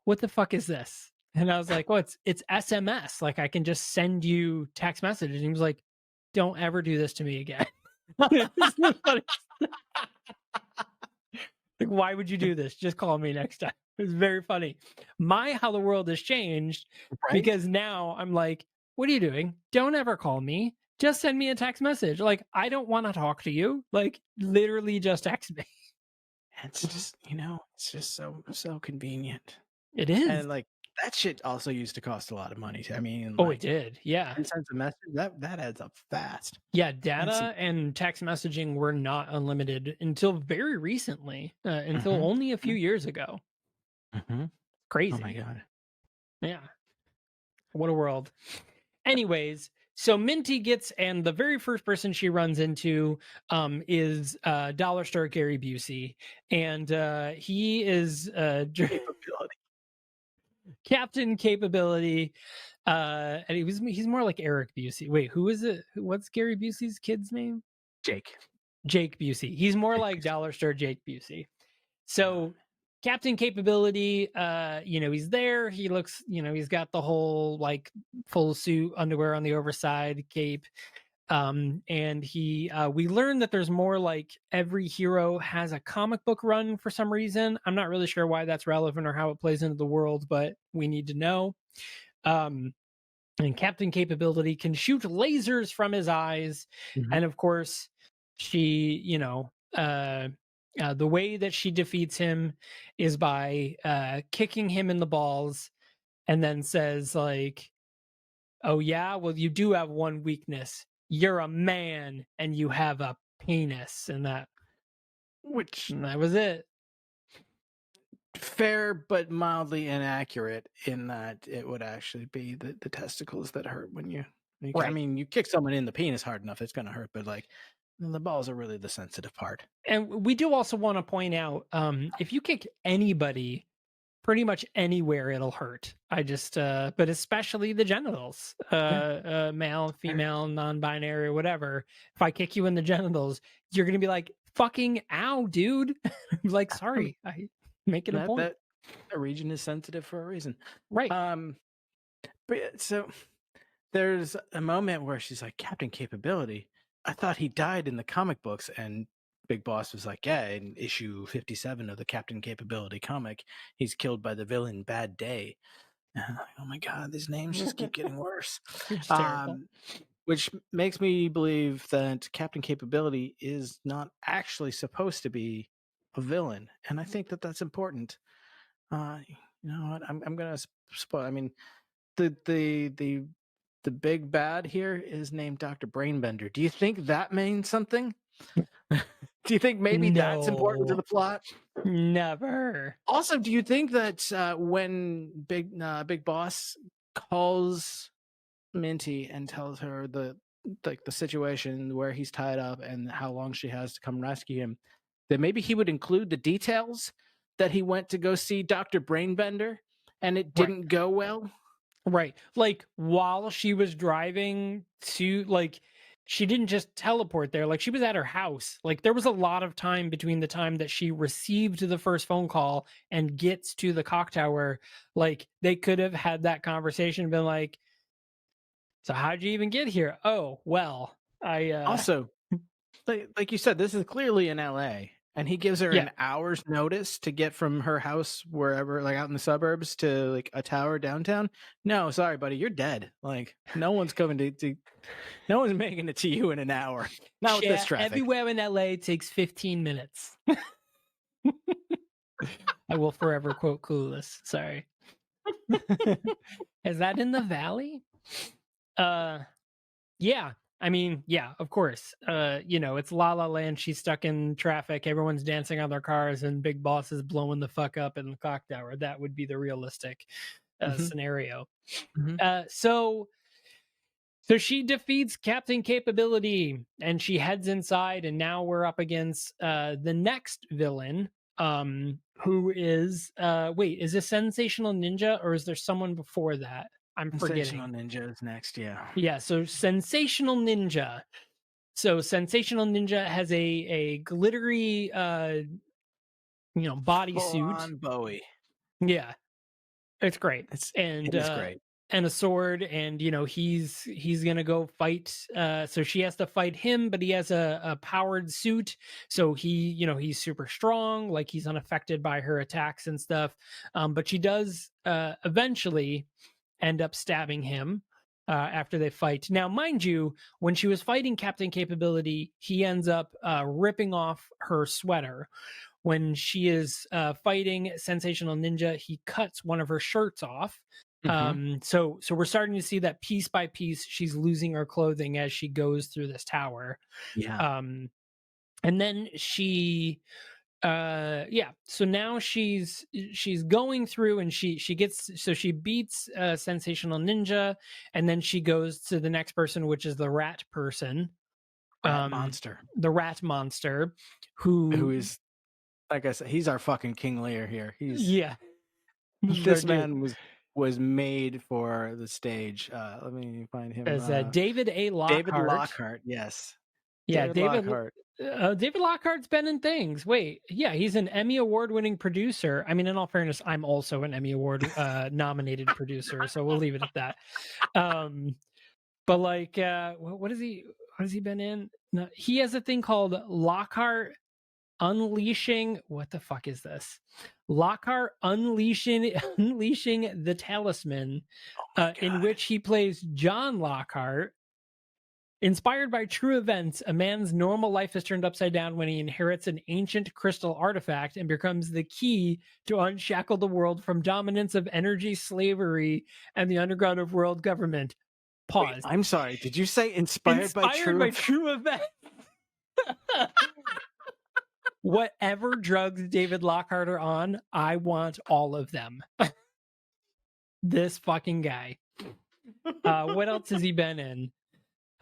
what the fuck is this? And I was like, well, it's SMS. Like, I can just send you text messages. And he was like, don't ever do this to me again. Like, why would you do this? Just call me next time. It was very funny. How the world has changed, right? Because now I'm like, what are you doing? Don't ever call me. Just send me a text message. Like, I don't want to talk to you. Like, literally just text me. It's just, it's just so convenient. It is. And like that shit also used to cost a lot of money. I mean, it did. Yeah. 10 cents a message, that adds up fast. Yeah. Data and text messaging were not unlimited until very recently, until only a few years ago. Crazy. Oh my God. Yeah. What a world. Anyways, So Minty gets, and the very first person she runs into is Dollar Store Gary Busey, and he is Capability. Captain Capability, and he's more like Eric Busey. Wait, who is it? What's Gary Busey's kid's name? Jake. Jake Busey. He's more Jake like Busey. Dollar Store Jake Busey. So Captain Capability, he's there. He looks, he's got the whole like full suit, underwear on the overside, cape. And we learn that there's more, like every hero has a comic book run for some reason. I'm not really sure why that's relevant or how it plays into the world, but we need to know. And Captain Capability can shoot lasers from his eyes. Mhm. And of course, she, the way that she defeats him is by kicking him in the balls, and then says like, "Oh yeah, well you do have one weakness. You're a man and you have a penis," and that was it. Fair but mildly inaccurate in that it would actually be the testicles that hurt when you Right. I mean, you kick someone in the penis hard enough, it's going to hurt, but like the balls are really the sensitive part. And we do also want to point out, if you kick anybody pretty much anywhere, it'll hurt. But especially the genitals, male, female, non-binary, or whatever. If I kick you in the genitals, you're going to be like, fucking ow, dude. Like, sorry, I making a point. That region is sensitive for a reason. Right. But so there's a moment where she's like, Captain Capability, I thought he died in the comic books. And Big Boss was like, yeah, in issue 57 of the Captain Capability comic, he's killed by the villain Bad Day. Oh my God, these names just keep getting worse. Which makes me believe that Captain Capability is not actually supposed to be a villain. And I think that that's important. You know what? I'm going to spoil. I mean, the big bad here is named Dr. Brainbender. Do you think that means something? Do you think maybe that's important to the plot? Never. Also, do you think that when Big Boss calls Minty and tells her the situation where he's tied up and how long she has to come rescue him, that maybe he would include the details that he went to go see Dr. Brainbender and it didn't go well? Right. Like while she was driving to, like, she didn't just teleport there. Like she was at her house. Like there was a lot of time between the time that she received the first phone call and gets to the clock tower. Like they could have had that conversation and been like, so how'd you even get here? Oh, well, Also, like you said, this is clearly in LA. And he gives her an hour's notice to get from her house wherever, like out in the suburbs, to like a tower downtown. No, sorry, buddy, you're dead. Like no one's coming no one's making it to you in an hour. Not with this traffic. Everywhere in LA takes 15 minutes. I will forever quote Clueless. Sorry. Is that in the Valley? Yeah. I mean, yeah, of course. It's La La Land. She's stuck in traffic. Everyone's dancing on their cars, and Big Boss is blowing the fuck up in the clock tower. That would be the realistic scenario. So she defeats Captain Capability, and she heads inside, and now we're up against the next villain, who is is this Sensational Ninja, or is there someone before that? I'm forgetting. Sensational Ninja is next, yeah. Yeah, so Sensational Ninja. So Sensational Ninja has a glittery bodysuit. On Bowie. Yeah. It's great. It is great. And a sword, and he's gonna go fight. So she has to fight him, but he has a powered suit, so he's super strong, like he's unaffected by her attacks and stuff. But she does eventually end up stabbing him after they fight. Now, mind you, when she was fighting Captain Capability, he ends up ripping off her sweater. When she is fighting Sensational Ninja, he cuts one of her shirts off. So we're starting to see that piece by piece she's losing her clothing as she goes through this tower. Yeah. And then she yeah, so now she's going through, and she beats Sensational Ninja, and then she goes to the next person, which is the rat person, Rat monster, the rat monster, who is, like I said, he's our fucking King Lear here. This man was made for the stage. Let me find him. As David A. Lockhart. David Lockhart, yes. Yeah, David Lockhart. David Lockhart's been in things. Wait, yeah, he's an Emmy Award-winning producer. I mean, in all fairness, I'm also an Emmy Award nominated producer, so we'll leave it at that. But like, what has he been in? No, he has a thing called Lockhart Unleashing. What the fuck is this? Lockhart Unleashing the Talisman, in which he plays John Lockhart. Inspired by true events, a man's normal life is turned upside down when he inherits an ancient crystal artifact and becomes the key to unshackle the world from dominance of energy, slavery, and the underground of world government. Pause. Wait, I'm sorry. Did you say inspired by true events? Whatever drugs David Lockhart are on, I want all of them. This fucking guy. What else has he been in?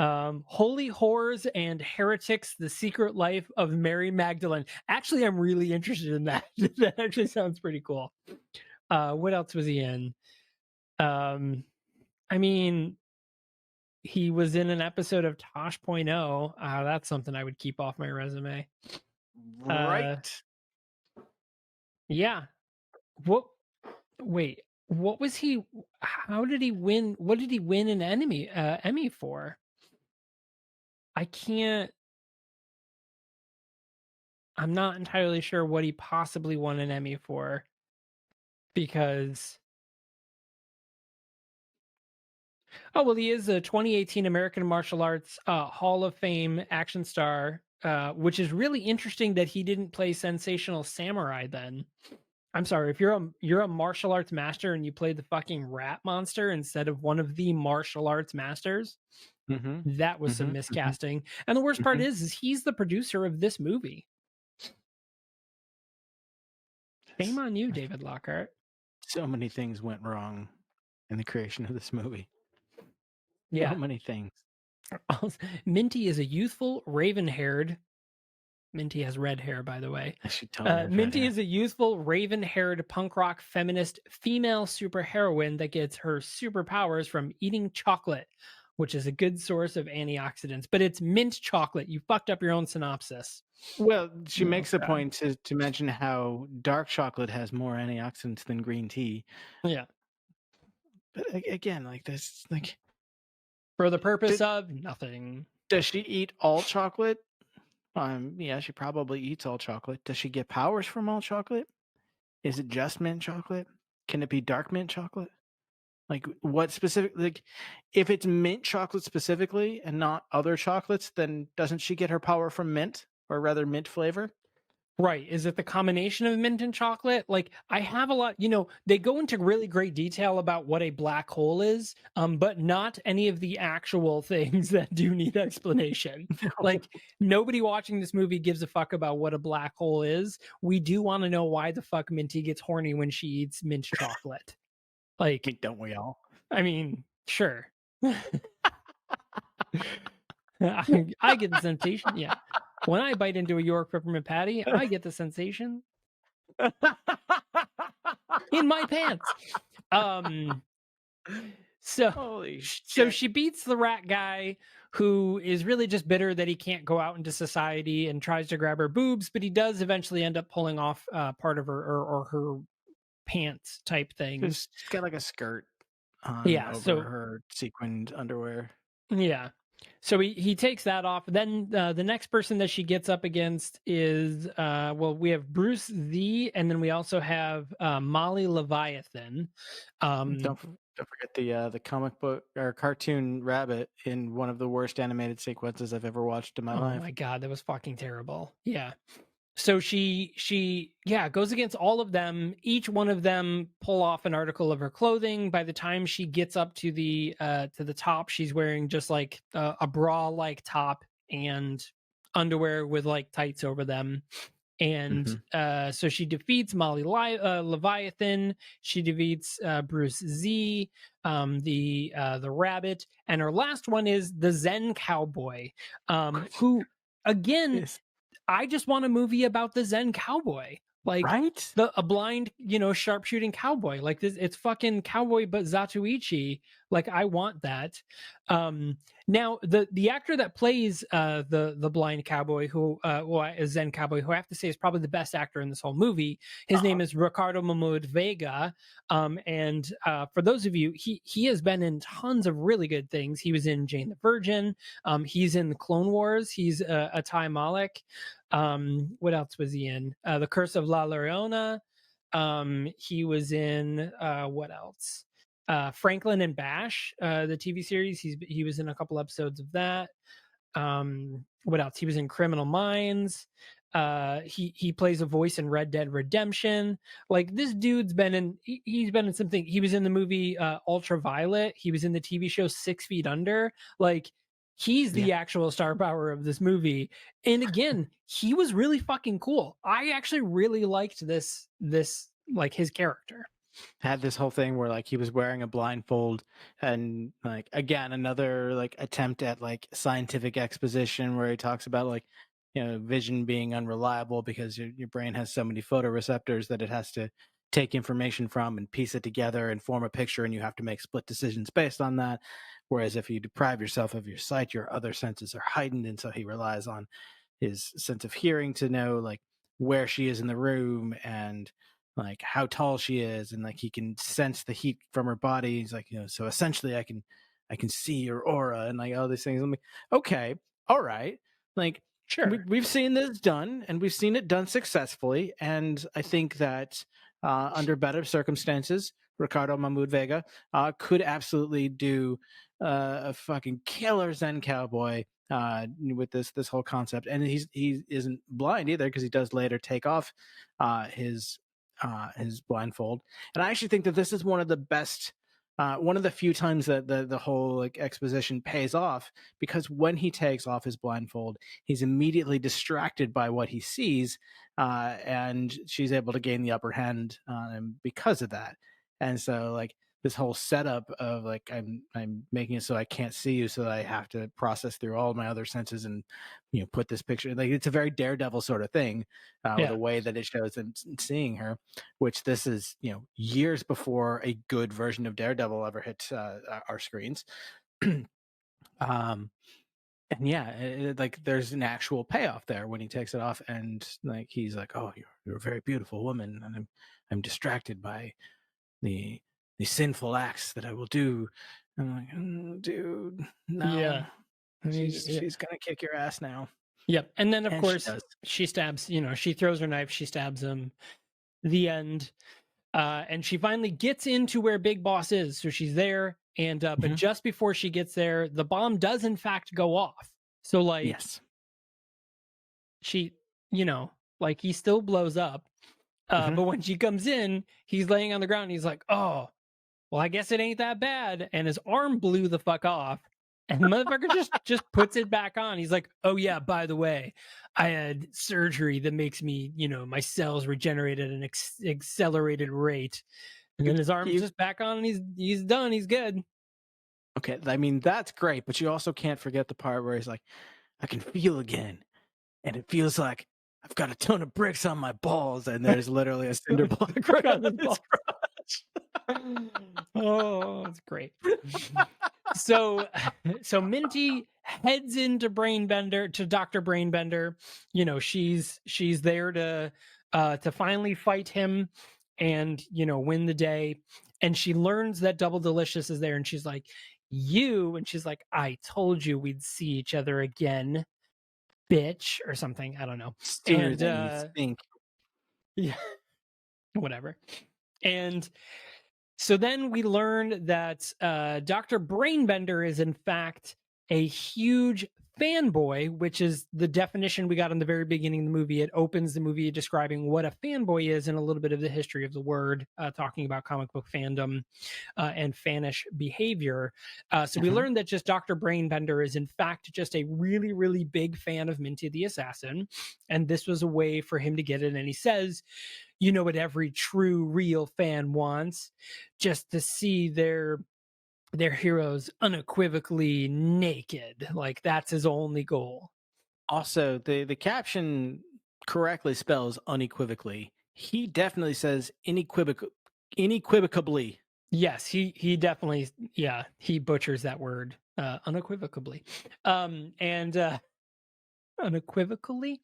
Holy Horrors and Heretics, The Secret Life of Mary Magdalene. Actually, I'm really interested in that. That actually sounds pretty cool. What else was he in? I mean, he was in an episode of Tosh.0. That's something I would keep off my resume. Right. Yeah. Wait, what was he? How did he win? What did he win an Emmy for? I'm not entirely sure what he possibly won an Emmy for, because he is a 2018 American Martial Arts Hall of Fame action star, which is really interesting that he didn't play Sensational Samurai then. I'm sorry, if you're a martial arts master and you play the fucking rat monster instead of one of the martial arts masters, that was some miscasting. And the worst part is he's the producer of this movie. Shame on you, David Lockhart. So many things went wrong in the creation of this movie. Yeah. So many things. Minty is a youthful, raven-haired... Minty has red hair, by the way. Minty is a youthful, raven-haired punk rock feminist female superheroine that gets her superpowers from eating chocolate, which is a good source of antioxidants. But it's mint chocolate. You fucked up your own synopsis. Well, she makes a point to mention how dark chocolate has more antioxidants than green tea. Yeah. But again, like this, like for the purpose of nothing. Does she eat all chocolate? Yeah, she probably eats all chocolate. Does she get powers from all chocolate? Is it just mint chocolate? Can it be dark mint chocolate? Like what specific? Like, if it's mint chocolate specifically and not other chocolates, then doesn't she get her power from mint, or rather mint flavor? Right. Is it the combination of mint and chocolate? Like, I have a lot, they go into really great detail about what a black hole is, but not any of the actual things that do need explanation. No. Like, nobody watching this movie gives a fuck about what a black hole is. We do want to know why the fuck Minty gets horny when she eats mint chocolate. Like, don't we all? I mean, sure. I get the sensation, yeah. When I bite into a York peppermint patty, I get the sensation in my pants. So she beats the rat guy, who is really just bitter that he can't go out into society, and tries to grab her boobs, but he does eventually end up pulling off part of her or her pants type thing. She's got like a skirt on over her sequined underwear. Yeah. So he takes that off. Then the next person that she gets up against is, we have Bruce Z, and then we also have Molly Leviathan. Don't forget the comic book or cartoon rabbit in one of the worst animated sequences I've ever watched in my life. Oh my god, that was fucking terrible. Yeah. So she goes against all of them. Each one of them pull off an article of her clothing. By the time she gets up to the top, she's wearing just like a bra like top and underwear with like tights over them. And so she defeats Molly Leviathan. She defeats Bruce Z, the rabbit, and her last one is the Zen Cowboy, who again, Yes. I just want a movie about the Zen Cowboy, like Right? a blind, sharpshooting cowboy. Like this, it's fucking Cowboy but Zatoichi. Like I want that. Now the actor that plays the blind cowboy, who is Zen Cowboy, who I have to say is probably the best actor in this whole movie. His name is Ricardo Mahmoud Vega. And for those of you, he has been in tons of really good things. He was in Jane the Virgin. He's in the Clone Wars. He's Atai Malik. What else was he in? The Curse of La Llorona. He was in what else? Franklin and Bash, the TV series. He was in a couple episodes of that. What else? He was in Criminal Minds. He plays a voice in Red Dead Redemption. Like this dude's been in. He's been in something. He was in the movie Ultraviolet. He was in the TV show 6 Feet Under. Like he's the actual star power of this movie. And again, he was really fucking cool. I actually really liked this like his character. Had this whole thing where like he was wearing a blindfold, and like again another like attempt at like scientific exposition where he talks about like vision being unreliable because your brain has so many photoreceptors that it has to take information from and piece it together and form a picture, and you have to make split decisions based on that. Whereas if you deprive yourself of your sight, your other senses are heightened, and so he relies on his sense of hearing to know like where she is in the room and like how tall she is, and like he can sense the heat from her body. He's like, so essentially I can see her aura and like all these things. I'm like, okay, all right, like Sure. we've seen this done, and we've seen it done successfully, and I think that under better circumstances, Ricardo Mahmoud Vega could absolutely do a fucking killer Zen Cowboy with this whole concept. And he isn't blind either, because he does later take off his blindfold. And I actually think that this is one of the best, one of the few times that the whole like exposition pays off, because when he takes off his blindfold, he's immediately distracted by what he sees, and she's able to gain the upper hand because of that. And so like this whole setup of like I'm making it so I can't see you, so that I have to process through all of my other senses and put this picture, like it's a very Daredevil sort of thing, with the way that it shows him seeing her, which this is years before a good version of Daredevil ever hit our screens. And like there's an actual payoff there when he takes it off, and like he's like, oh, you're a very beautiful woman, and I'm distracted by the sinful acts that I will do. I'm like, dude, no. Yeah. She's gonna kick your ass now. Yep. And then of course she stabs, she throws her knife, she stabs him. The end. And she finally gets into where Big Boss is. So she's there, and but just before she gets there, the bomb does in fact go off. So like yes, she, like he still blows up. But when she comes in, he's laying on the ground and he's like, oh, well, I guess it ain't that bad. And his arm blew the fuck off. And the motherfucker just puts it back on. He's like, oh yeah, by the way, I had surgery that makes me, my cells regenerate at an accelerated rate. And then his arm's just back on, and he's done. He's good. Okay, I mean that's great, but you also can't forget the part where he's like, I can feel again, and it feels like I've got a ton of bricks on my balls, and there's literally a cinder block right on his crotch. Oh, that's great. So Minty heads into Dr. Brainbender. She's there to finally fight him and win the day. And she learns that Double Delicious is there, and she's like, and she's like, I told you we'd see each other again, bitch, or something. I don't know. Sooner than you think. Yeah. Whatever. And so then we learn that Dr. Brainbender is in fact a huge fanboy, which is the definition we got in the very beginning of the movie. It opens the movie describing what a fanboy is and a little bit of the history of the word, talking about comic book fandom and fanish behavior. So we learned that just Dr. Brainbender is in fact just a really, really big fan of Minty the Assassin. And this was a way for him to get it. And he says, you know what every true, real fan wants? Just to see their heroes unequivocally naked. Like that's his only goal. Also, the caption correctly spells unequivocally. He definitely says unequivocably. Yes, he definitely, yeah, he butchers that word unequivocably. And unequivocally,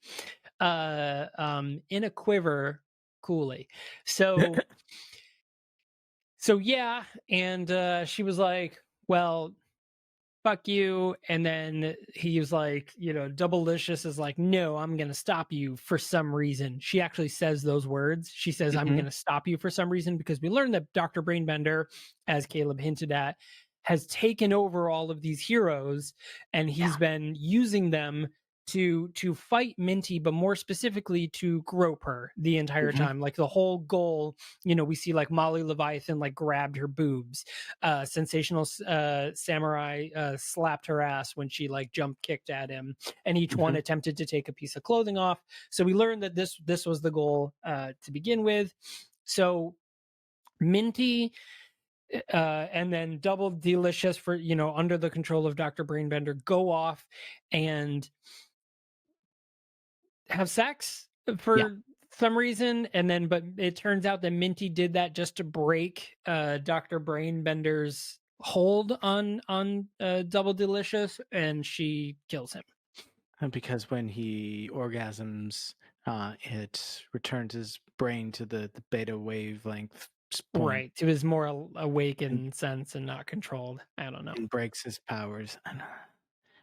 in a quiver coolly. So yeah, and she was like, well, fuck you. And then he was like, Doubleicious is like, no, I'm gonna stop you for some reason. She actually says those words. She says, I'm gonna stop you for some reason, because we learned that Dr. Brainbender, as Caleb hinted at, has taken over all of these heroes, and he's been using them to fight Minty, but more specifically to grope her the entire time. Like the whole goal, we see like Molly Leviathan like grabbed her boobs. Sensational Samurai slapped her ass when she like jump kicked at him, and each one attempted to take a piece of clothing off. So we learned that this was the goal to begin with. So Minty and then Double Delicious, for under the control of Dr. Brainbender, go off and have sex for some reason, but it turns out that Minty did that just to break Dr. Brainbender's hold on Double Delicious, and she kills him. And because when he orgasms, it returns his brain to the beta wavelength point. Right, to his more awakened sense and not controlled. I don't know. And breaks his powers.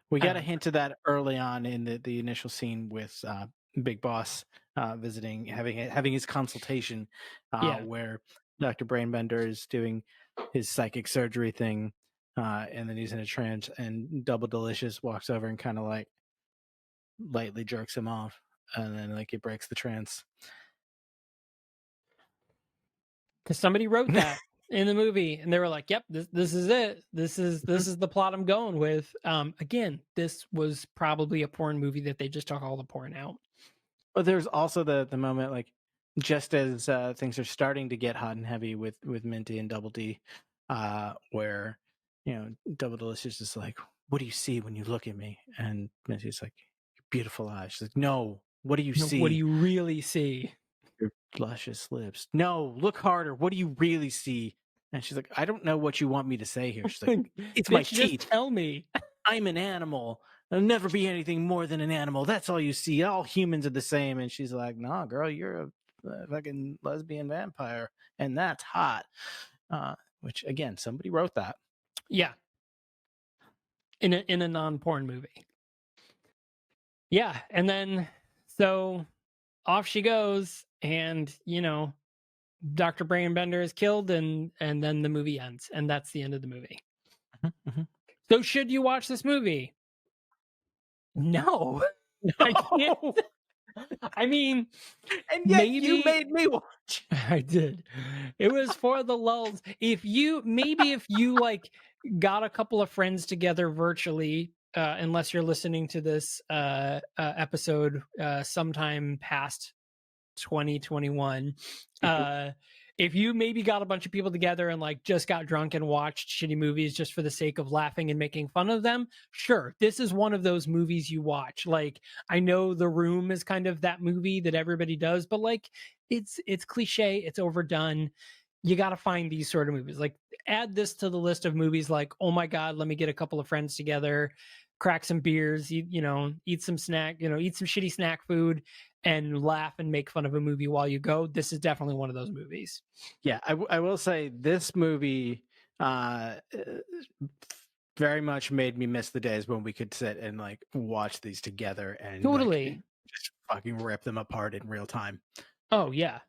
We got a hint of that early on in the initial scene with Big Boss visiting, having his consultation, where Dr. Brainbender is doing his psychic surgery thing, and then he's in a trance, and Double Delicious walks over and kind of like lightly jerks him off, and then like it breaks the trance. Because somebody wrote that in the movie, and they were like, "Yep, this is it. This is the plot I'm going with." Again, this was probably a porn movie that they just took all the porn out. But there's also the moment, like, just as things are starting to get hot and heavy with Minty and Double D, where Double Delicious is like, "What do you see when you look at me?" And Minty's like, "Beautiful eyes." She's like, "No, what do you see? What do you really see? Your luscious lips." "No, look harder. What do you really see?" And she's like, "I don't know what you want me to say here." She's like, "It's my teeth. Just tell me. I'm an animal. I'll never be anything more than an animal. That's all you see. All humans are the same." And she's like, "Nah, girl, you're a fucking lesbian vampire, and that's hot." Which again, somebody wrote that. Yeah. In a non-porn movie. Yeah, and then so off she goes, and Dr. Brainbender is killed, and then the movie ends, and that's the end of the movie. So should you watch this movie? No. I can't. I mean, and yet maybe you made me watch. I did. It was for the lulz. If you like got a couple of friends together virtually, unless you're listening to this episode sometime past 2021, if you maybe got a bunch of people together and like just got drunk and watched shitty movies just for the sake of laughing and making fun of them, sure, this is one of those movies you watch. Like, I know The Room is kind of that movie that everybody does, but like it's cliche, it's overdone. You got to find these sort of movies. Like, add this to the list of movies like, oh my god, let me get a couple of friends together, crack some beers, eat some snack, eat some shitty snack food, and laugh and make fun of a movie while you go. This is definitely one of those movies. Yeah, I will say this movie very much made me miss the days when we could sit and like watch these together and totally like, just fucking rip them apart in real time. Oh yeah,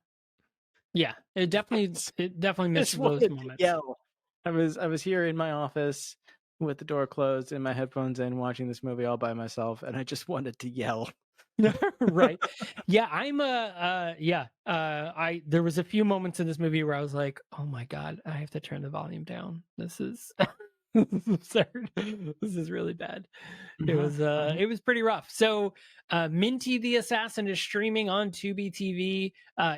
it definitely misses those moments. Yell. I was here in my office with the door closed and my headphones in, watching this movie all by myself, and I just wanted to yell. Right. Yeah, there was a few moments in this movie where I was like, oh my god, I have to turn the volume down. This is this is absurd. This is really bad. It was pretty rough. So Minty the Assassin is streaming on Tubi TV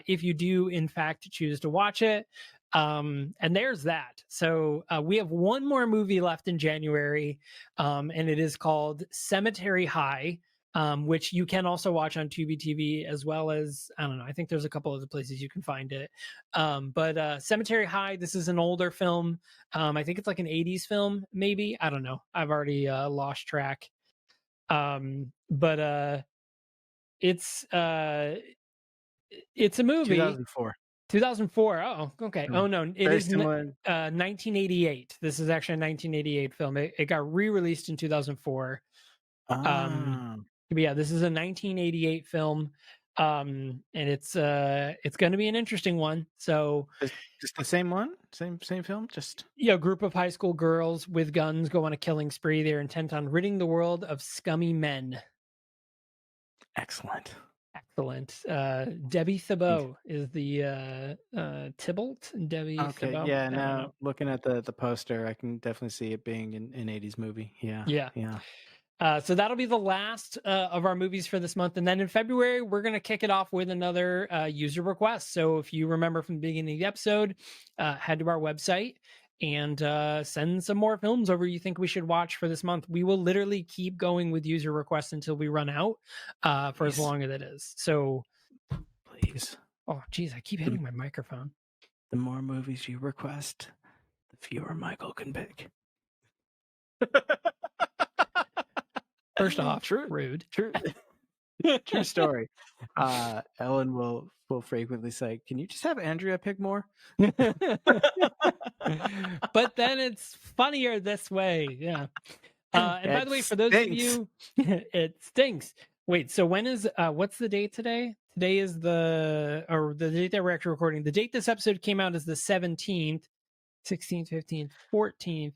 if you do in fact choose to watch it. And there's that. So we have one more movie left in January, and it is called Cemetery High. Which you can also watch on Tubi TV, as well as, I don't know, I think there's a couple other places you can find it. But Cemetery High, this is an older film. I think it's like an 80s film, maybe. I don't know. I've already lost track. But it's a movie. 2004. 2004. Oh, okay. Oh, no. It Very is similar. 1988. This is actually a 1988 film. It got re-released in 2004. But yeah, this is a 1988 film, and it's going to be an interesting one. So, just the same one, same film, just a group of high school girls with guns go on a killing spree. They're intent on ridding the world of scummy men. excellent. Debbie Thibault is the Tybalt. Debbie Thibault. Yeah. Now looking at the poster, I can definitely see it being an 80s movie. Yeah. So that'll be the last of our movies for this month. And then in February, we're going to kick it off with another user request. So if you remember from the beginning of the episode, head to our website and send some more films over you think we should watch for this month. We will literally keep going with user requests until we run out for as long as it is. So please. Oh, geez, I keep hitting my microphone. The more movies you request, the fewer Michael can pick. First off, rude. True story. Ellen will frequently say, "Can you just have Andrea pick more?" But then it's funnier this way. Yeah. And by the way, for those of you, it stinks. Wait, so when is what's the date today? Today is the date that we're actually recording. The date this episode came out is the 17th. 16th, 15th, 14th.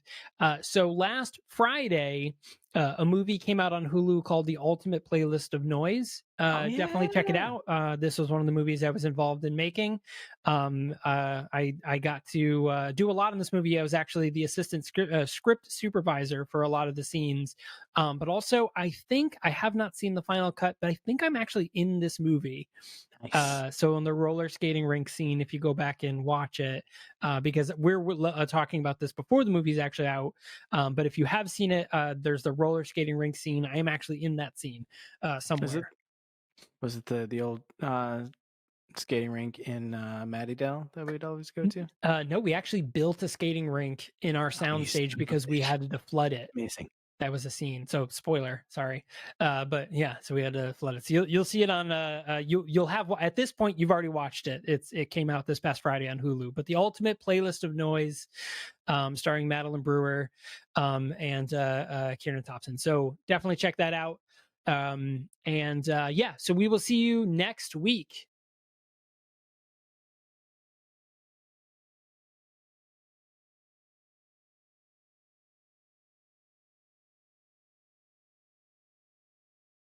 So last Friday, a movie came out on Hulu called The Ultimate Playlist of Noise. Definitely check it out. This was one of the movies I was involved in making. I got to do a lot in this movie. I was actually the assistant script supervisor for a lot of the scenes. But also, I think I have not seen the final cut, but I think I'm actually in this movie. Nice. So in the roller skating rink scene, if you go back and watch it, because we're talking about this before the movie's actually out. But if you have seen it, there's the roller skating rink scene. I am actually in that scene somewhere. Was it the old skating rink in Mattydale that we'd always go to? No, we actually built a skating rink in our soundstage because we had to flood it. Amazing. That was a scene. So spoiler, sorry. But yeah, so we had to flood it. So you'll see it on you'll have, at this point you've already watched it. It came out this past Friday on Hulu. But The Ultimate Playlist of Noise, starring Madeline Brewer and Kieran Thompson. So definitely check that out. So we will see you next week